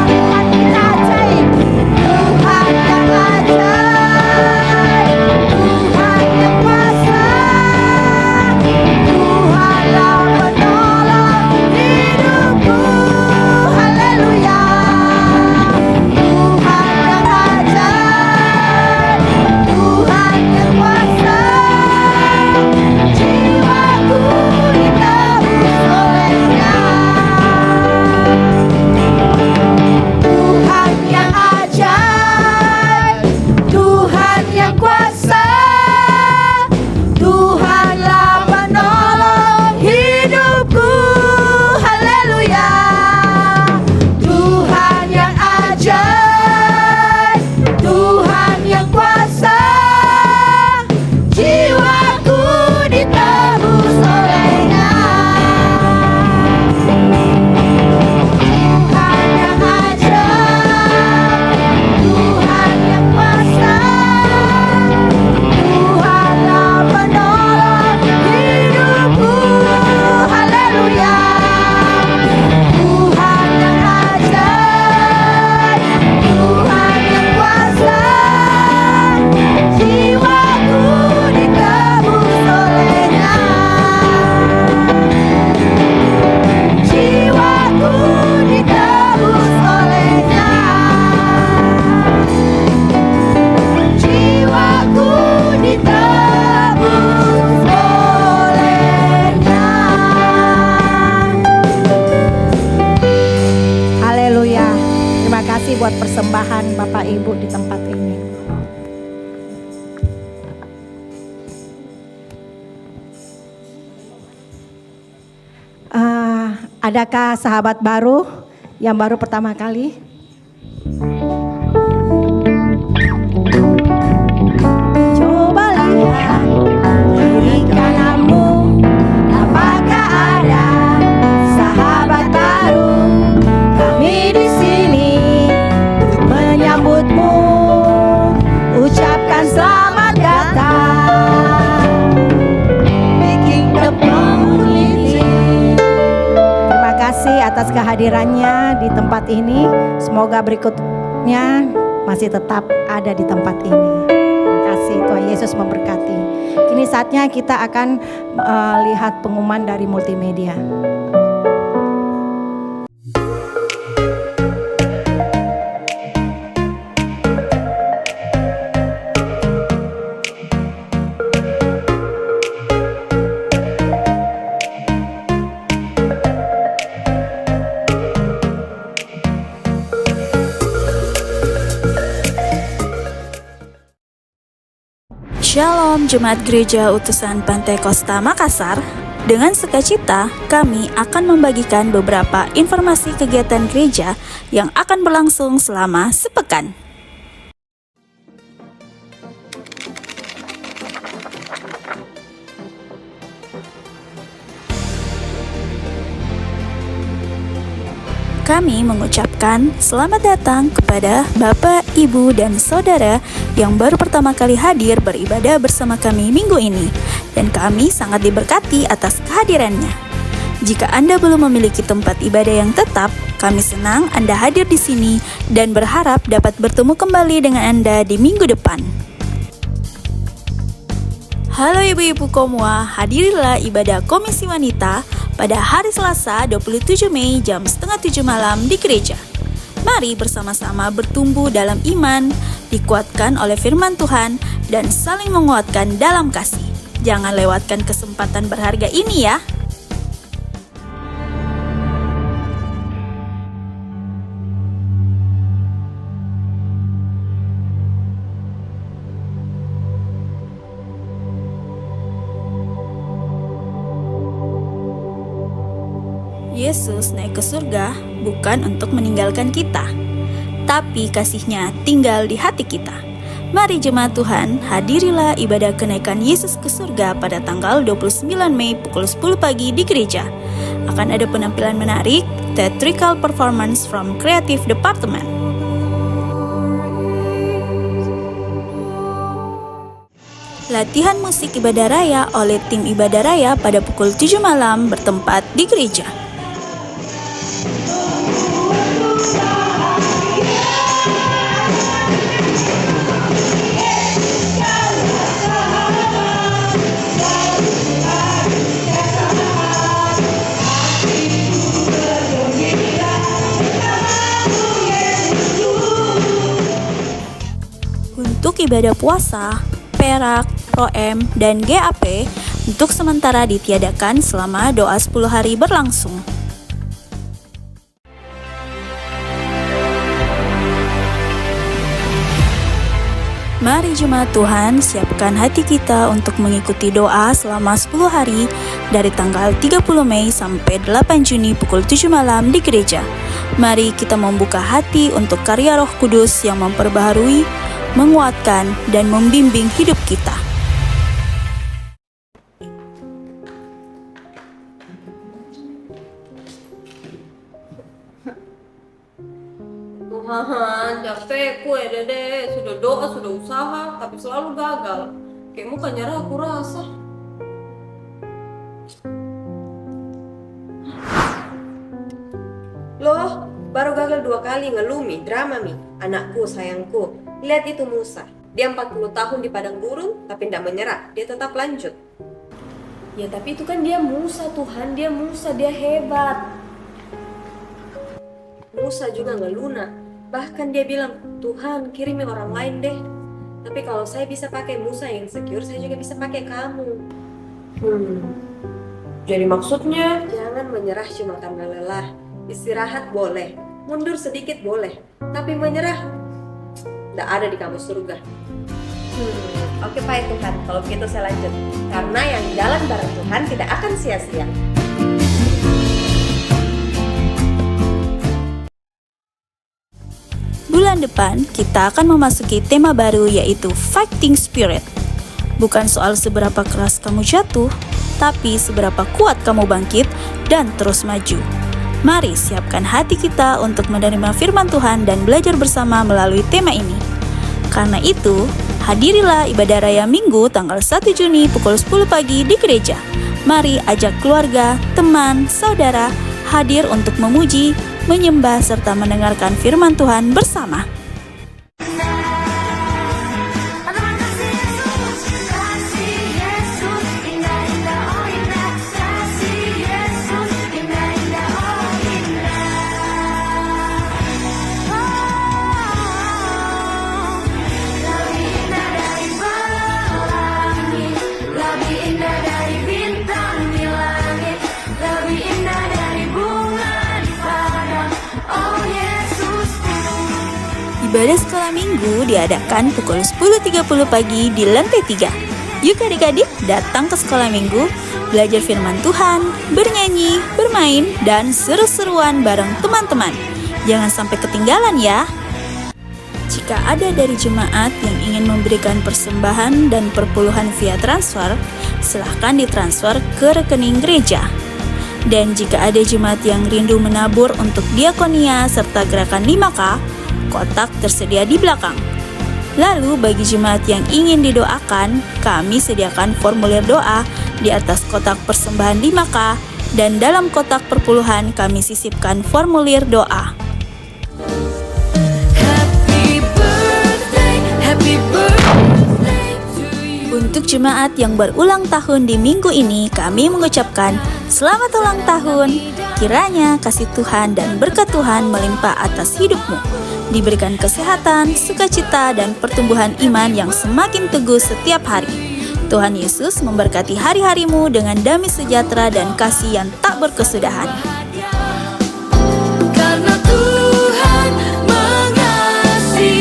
Tuhan kita ajaib, Tuhan yang ajaib, Tuhan yang kuasa, Tuhanlah penolong hidupku. Haleluya. Tuhan yang ajaib, Tuhan yang kuasa, jiwaku ditebus oleh-Nya. Tuhan yang ajaib, Tuhan yang kuasa, Tuhanlah penolong hidupku. Haleluya. Tuhan yang ajaib, Tuhan yang kuasa, jiwaku ditebus oleh-Nya. Tuhan yang ajaib, Tuhan yang kuasa, Tuhanlah penolong hidupku. Haleluya. Tuhan yang ajaib, Tuhan yang kuasa, jiwaku ditebus oleh-Nya. Jiwaku ditebus oleh-Nya. Jiwaku ditebus oleh-Nya. Haleluya. Terima kasih buat persembahan Bapak Ibu di tempat ini. Adakah sahabat baru yang baru pertama kali? Coba lihat kiri kananmu, apakah ada sahabat baru? Kami di sini untuk menyambutmu, ucapkan selamat datang. Making the community. Terima kasih atas kehadirannya di tempat ini. Semoga berikutnya masih tetap ada di tempat ini. Terima kasih, Tuhan Yesus memberkati. Kini saatnya kita akan lihat pengumuman dari multimedia. Jemaat Gereja Utusan Pantai Kosta Makassar, dengan sukacita kami akan membagikan beberapa informasi kegiatan gereja yang akan berlangsung selama sepekan. Kami mengucapkan selamat datang kepada Bapak, Ibu, dan Saudara yang baru pertama kali hadir beribadah bersama kami minggu ini, dan kami sangat diberkati atas kehadirannya. Jika Anda belum memiliki tempat ibadah yang tetap, kami senang Anda hadir di sini dan berharap dapat bertemu kembali dengan Anda di minggu depan. Halo ibu-ibu Komua, hadirilah ibadah Komisi Wanita pada hari Selasa 27 Mei jam 6:30 malam di gereja. Mari bersama-sama bertumbuh dalam iman, dikuatkan oleh firman Tuhan, dan saling menguatkan dalam kasih. Jangan lewatkan kesempatan berharga ini ya. Yesus naik ke surga bukan untuk meninggalkan kita, tapi kasih-Nya tinggal di hati kita. Mari jemaat Tuhan, hadirilah ibadah kenaikan Yesus ke surga pada tanggal 29 Mei pukul 10 pagi di gereja. Akan ada penampilan menarik, theatrical performance from Creative Department. Latihan musik ibadah raya oleh tim ibadah raya pada pukul 7 malam bertempat di gereja. Untuk ibadah puasa, perak, proem, dan GAP untuk sementara ditiadakan selama doa 10 hari berlangsung. Mari jemaat Tuhan, siapkan hati kita untuk mengikuti doa selama 10 hari dari tanggal 30 Mei sampai 8 Juni pukul 7 malam di gereja. Mari kita membuka hati untuk karya Roh Kudus yang memperbaharui, menguatkan, dan membimbing hidup kita. Tuhan, capek ku ya dede. Sudah doa, sudah usaha, tapi selalu gagal. Kayak muka nyerah aku rasa. Loh, baru gagal 2 kali ngeluh Mi, drama Mi. Anakku, sayangku, lihat itu Musa. Dia 40 tahun di padang gurun, tapi tidak menyerah. Dia tetap lanjut. Ya tapi itu kan dia Musa Tuhan, dia Musa, dia hebat. Musa juga ngeluh nak. Bahkan dia bilang, Tuhan kirimi orang lain deh. Tapi kalau saya bisa pakai Musa yang secure, saya juga bisa pakai kamu. Jadi maksudnya? Jangan menyerah cuma karena lelah. Istirahat boleh, mundur sedikit boleh, tapi menyerah tidak ada di kamus surga. Oke Pak Tuhan, kalau begitu saya lanjut. Karena yang jalan bareng Tuhan tidak akan sia-sia. Bulan depan kita akan memasuki tema baru yaitu Fighting Spirit. Bukan soal seberapa keras kamu jatuh, tapi seberapa kuat kamu bangkit dan terus maju. Mari siapkan hati kita untuk menerima firman Tuhan dan belajar bersama melalui tema ini. Karena itu, hadirilah ibadah raya Minggu tanggal 1 Juni pukul 10 pagi di gereja. Mari ajak keluarga, teman, saudara hadir untuk memuji, menyembah, serta mendengarkan firman Tuhan bersama. Ibadah sekolah minggu diadakan pukul 10.30 pagi di lantai 3. Yuk adik-adik datang ke sekolah minggu, belajar firman Tuhan, bernyanyi, bermain, dan seru-seruan bareng teman-teman. Jangan sampai ketinggalan ya. Jika ada dari jemaat yang ingin memberikan persembahan dan perpuluhan via transfer, silahkan ditransfer ke rekening gereja. Dan jika ada jemaat yang rindu menabur untuk diakonia serta gerakan 5K, kotak tersedia di belakang. Lalu bagi jemaat yang ingin didoakan, kami sediakan formulir doa di atas kotak persembahan 5K, dan dalam kotak perpuluhan kami sisipkan formulir doa. Untuk jemaat yang berulang tahun di minggu ini, kami mengucapkan selamat ulang tahun. Kiranya kasih Tuhan dan berkat Tuhan melimpah atas hidupmu. Diberikan kesehatan, sukacita, dan pertumbuhan iman yang semakin teguh setiap hari. Tuhan Yesus memberkati hari-harimu dengan damai sejahtera dan kasih yang tak berkesudahan. Karena Tuhan mengasihimu.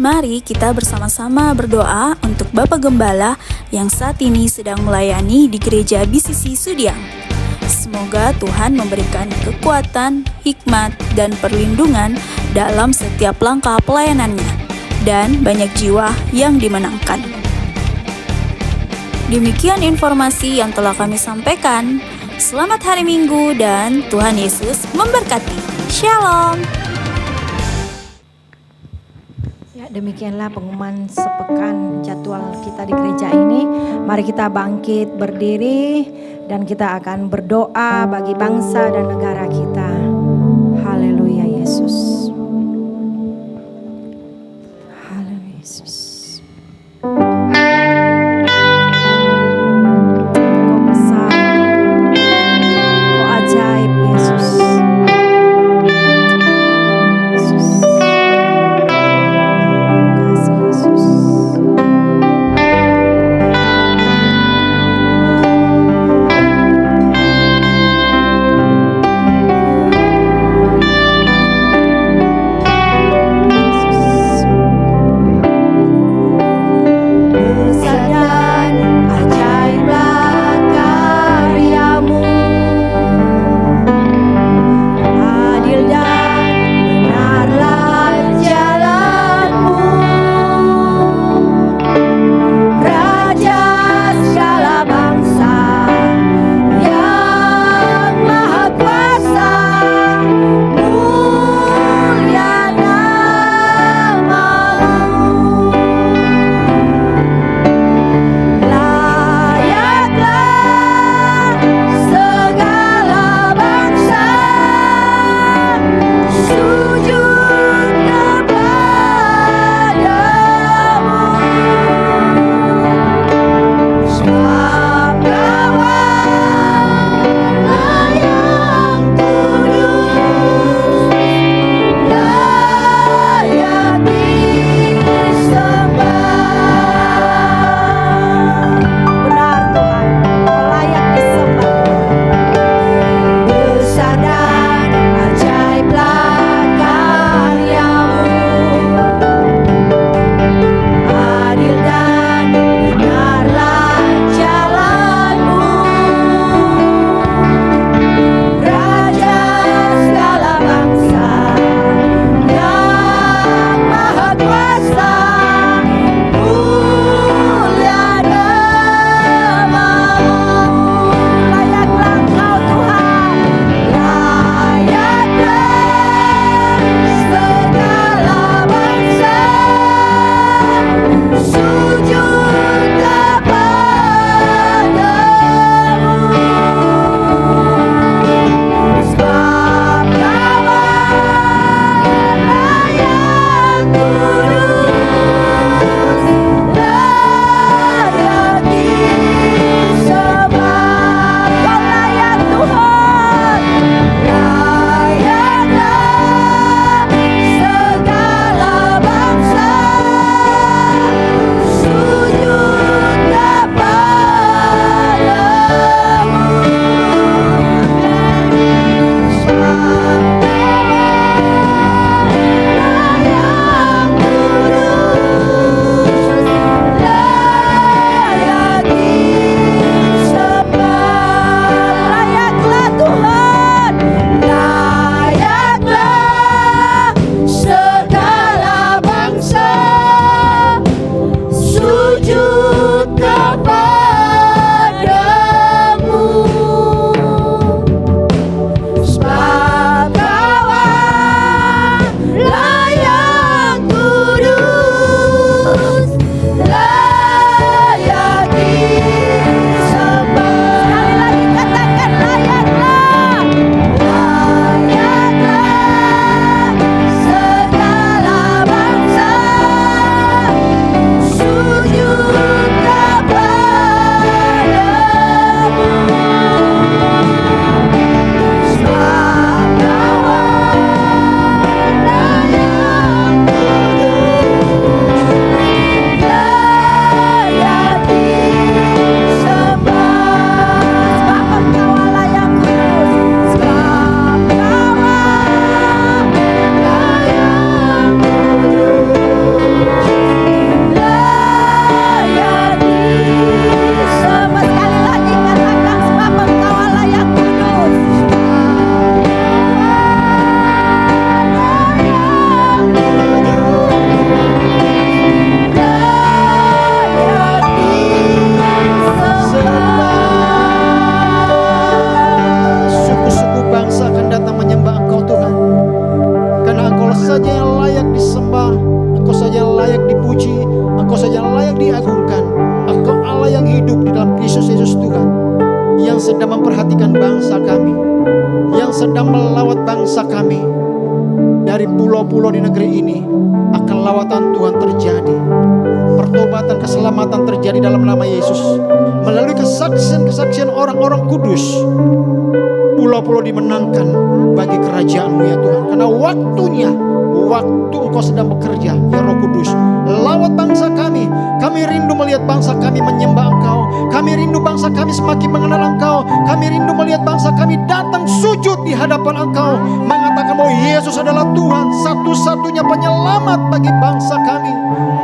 Mari kita bersama-sama berdoa untuk Bapak Gembala yang saat ini sedang melayani di Gereja BCC Sudiang. Semoga Tuhan memberikan kekuatan, hikmat, dan perlindungan dalam setiap langkah pelayanannya, dan banyak jiwa yang dimenangkan. Demikian informasi yang telah kami sampaikan. Selamat hari Minggu dan Tuhan Yesus memberkati. Shalom. Ya, demikianlah pengumuman sepekan jadwal kita di gereja ini. Mari kita bangkit berdiri dan kita akan berdoa bagi bangsa dan negara kita. Haleluya Yesus. Haleluya Yesus. Kau besar. Kau ajaib Yesus. Yesus. Kasih Yesus. sedang memperhatikan bangsa kami, yang sedang melawat bangsa kami. Dari pulau-pulau di negeri ini akan lawatan Tuhan terjadi. Pertobatan, keselamatan terjadi dalam nama Yesus. Melalui kesaksian orang-orang kudus, pulau-pulau dimenangkan bagi kerajaan-Mu ya Tuhan. Karena waktu Engkau sedang bekerja ya Roh Kudus. Lawat bangsa kami. Kami rindu melihat bangsa kami menyembah Engkau. Kami rindu bangsa kami semakin mengenal Engkau. Kami rindu melihat bangsa kami datang sujud di hadapan Engkau, mengatakan bahwa Yesus adalah Tuhan, satu-satunya penyelamat bagi bangsa kami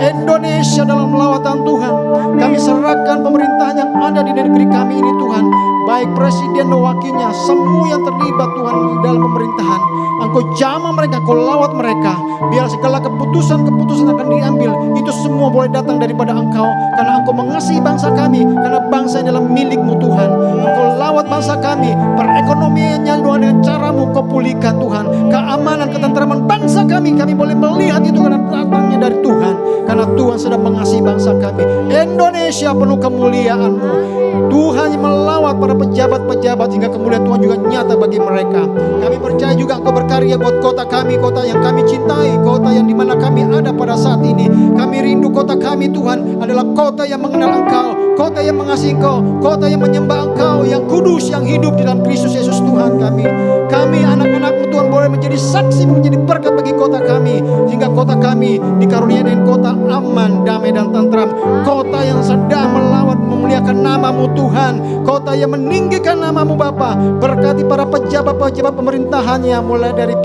Indonesia dalam lawatan Tuhan. Kami serahkan pemerintahan yang ada di negeri kami ini Tuhan, baik presiden dan wakilnya, semua yang terlibat Tuhan di dalam pemerintahan. Engkau jamah mereka, Engkau lawat mereka. Biar segala keputusan akan diambil, itu semua boleh datang daripada Engkau. Karena Engkau mengasihi bangsa kami, karena bangsa ini adalah milik-Mu Tuhan. Engkau lawat bangsa kami, perekonomiannya dengan cara-Mu Kau pulihkan Tuhan. Keamanan, ketentraman bangsa kami boleh melihat itu karena datangnya dari Tuhan. Karena Tuhan sedang mengasihi bangsa kami. Indonesia penuh kemuliaan-Mu. Tuhan yang melawat para pejabat-pejabat hingga kemuliaan Tuhan juga nyata bagi mereka. Kami percaya juga Engkau berkarya buat kota kami, kota yang kami cintai, kota yang dimana kami ada pada saat ini. Kami rindu kota kami Tuhan adalah kota yang mengenal Engkau, kota yang mengasihi Engkau, kota yang menyembah Engkau, yang kudus, yang hidup di dalam Kristus Yesus Tuhan kami. Kami anak-anak-Mu Tuhan boleh menjadi saksi, menjadi berkat bagi kota kami, sehingga kota kami dikaruniai dengan kota aman, damai dan tentram. Kota yang sedang melawat memuliakan nama-Mu Tuhan, kota yang meninggikan nama-Mu Bapa. Berkati para pejabat-pejabat pemerintahannya, mulai dari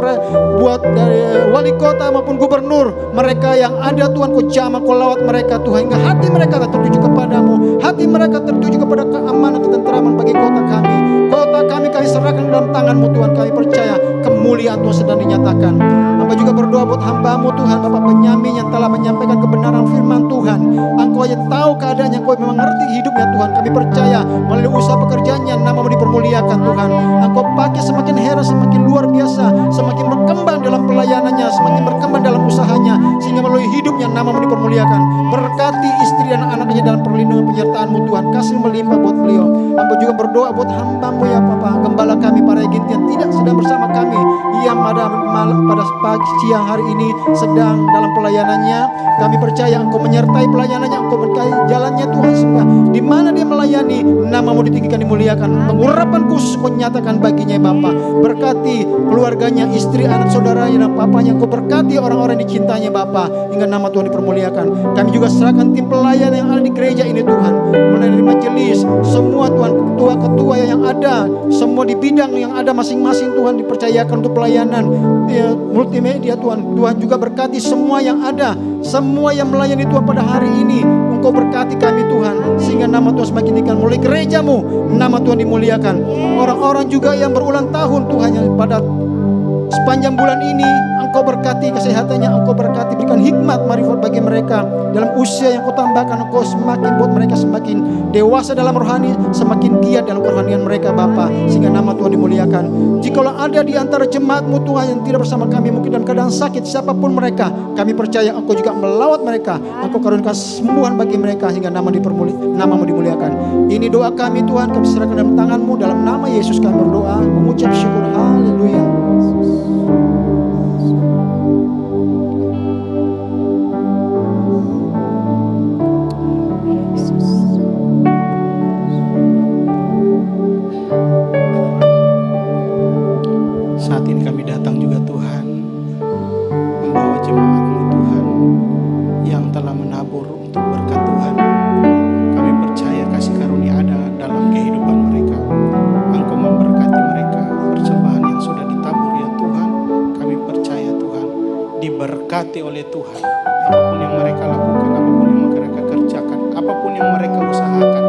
wali kota maupun gubernur, mereka yang ada Tuhan, Kau jamah, Kau lawat mereka Tuhan, hingga hati mereka tertuju kepadamu, hati mereka tertuju kepada keamanan, ketentraman bagi kota kami. Kota kami serahkan dalam tangan-Mu Tuhan. Kami percaya kemuliaan Tuhan sedang dinyatakan. Hamba juga berdoa buat hamba-Mu Tuhan, Bapak penyamin yang telah menyampaikan kebenaran firman Tuhan. Engkau yang tahu keadaannya, Engkau memang mengerti hidupnya Tuhan. Kami percaya melalui usaha pekerjaannya nama-Mu dipermuliakan Tuhan. Engkau pakai semakin heran, semakin luar biasa, semakin berkembang dalam pelayanannya, semakin berkembang dalam usahanya, sehingga melalui hidupnya nama-Mu dipermuliakan. Berkati istri dan anak-anaknya dalam perlindungan penyertaan-Mu Tuhan. Kasih melimpah buat beliau. Hamba juga berdoa buat hamba-Mu ya Bapa, gembala kami para Ginti yang tidak sedang bersama kami, yang pada pagi siang hari ini sedang dalam pelayanannya. Kami percaya Engkau menyertai pelayanannya, Engkau menyertai jalannya Tuhan, sehingga di mana dia melayani nama-Mu ditinggikan, dimuliakan. Pengurapan khusus menyatakan baginya Bapa. Berkati keluarganya, istri, anak, saudaranya dan papanya. Engkau berkati orang-orang yang dicintanya Bapa, hingga nama Tuhan dipermuliakan. Kami juga serahkan tim pelayan yang ada di gereja ini Tuhan, mulai dari majelis, semua Tuhan, ketua-ketua yang ada, semua di bidang yang ada masing-masing Tuhan dipercayakan untuk pelayanan multimedia Tuhan. Tuhan juga berkati semua yang ada, semua yang melayani Tuhan pada hari ini. Engkau berkati kami Tuhan, sehingga nama Tuhan semakin dikenal. Mulai gereja-Mu, nama Tuhan dimuliakan. Orang-orang juga yang berulang tahun Tuhan, yang pada sepanjang bulan ini Engkau berkati kesehatannya, Engkau berkati, berikan hikmat marifat bagi mereka dalam usia yang Kau tambahkan. Engkau semakin buat mereka semakin dewasa dalam rohani, semakin giat dalam kerohanian mereka Bapa, sehingga nama Tuhan dimuliakan. Jikalau ada di antara jemaat-Mu Tuhan yang tidak bersama kami, mungkin dalam keadaan sakit, siapapun mereka, kami percaya Engkau juga melawat mereka. Engkau karuniakan kesembuhan bagi mereka, hingga nama-Mu dimuliakan. Ini doa kami Tuhan, kami serahkan dalam tangan-Mu. Dalam nama Yesus kami berdoa, mengucap syukur. Haleluya. Saat ini kami datang juga Tuhan, membawa jemaat-Mu Tuhan yang telah menabur untuk berkat Tuhan. Kami percaya kasih karunia ada dalam kehidupan mereka. Engkau memberkati mereka, persembahan yang sudah ditabur ya Tuhan. Kami percaya Tuhan, diberkati oleh Tuhan. Apapun yang mereka lakukan, apapun yang mereka kerjakan, apapun yang mereka usahakan,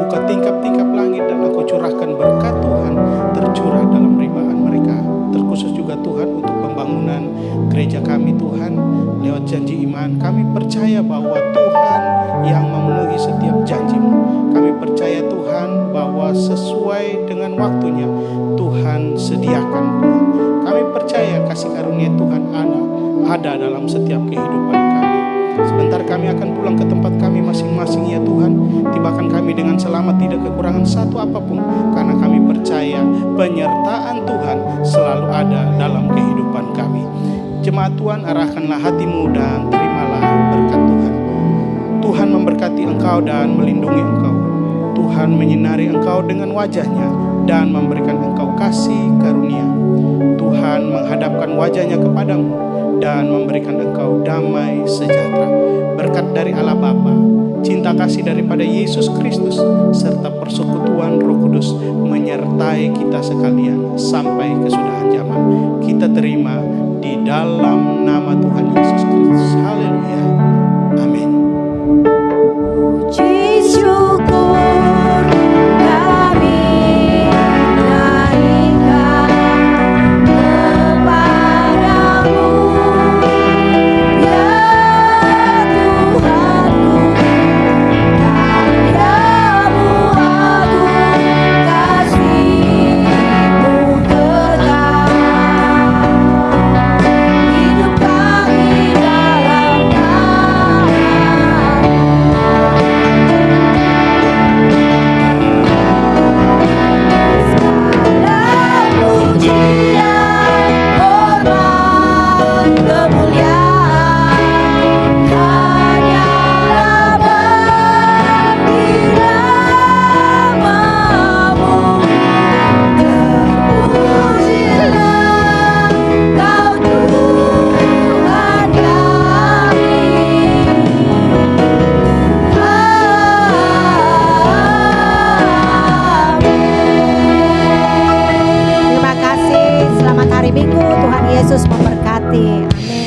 buka tingkap-tingkap langit dan Engkau curahkan berkat Tuhan tercurah dalam ribaan mereka. Terkhusus juga Tuhan untuk pembangunan gereja kami Tuhan, lewat janji iman kami percaya bahwa Tuhan yang memenuhi setiap janji-Mu. Kami percaya Tuhan bahwa sesuai dengan waktunya Tuhan sediakan Tuhan. Kami percaya kasih karunia Tuhan ada dalam setiap kehidupan kami. Sebentar kami akan pulang ke tempat kami masing-masing ya Tuhan. Tibakan kami dengan selamat, tidak kekurangan satu apapun, karena kami percaya penyertaan Tuhan selalu ada dalam kehidupan kami. Jemaat Tuhan, arahkanlah hatimu dan terimalah berkat Tuhan. Tuhan memberkati engkau dan melindungi engkau. Tuhan menyinari engkau dengan wajahnya dan memberikan engkau kasih karunia. Tuhan menghadapkan wajahnya kepadamu dan memberikan engkau damai sejahtera. Berkat dari Allah Bapa, cinta kasih daripada Yesus Kristus, serta persekutuan Roh Kudus menyertai kita sekalian sampai kesudahan zaman. Kita terima di dalam nama Tuhan Yesus Kristus. Haleluya. Amin. Puji syukur kami naikkan kepadamu, ya Tuhanku, karyamu agung, kasih-Mu kekal. Hidup kami dalam Terima kasih, selamat hari Minggu, Tuhan Yesus memberkati. Amin.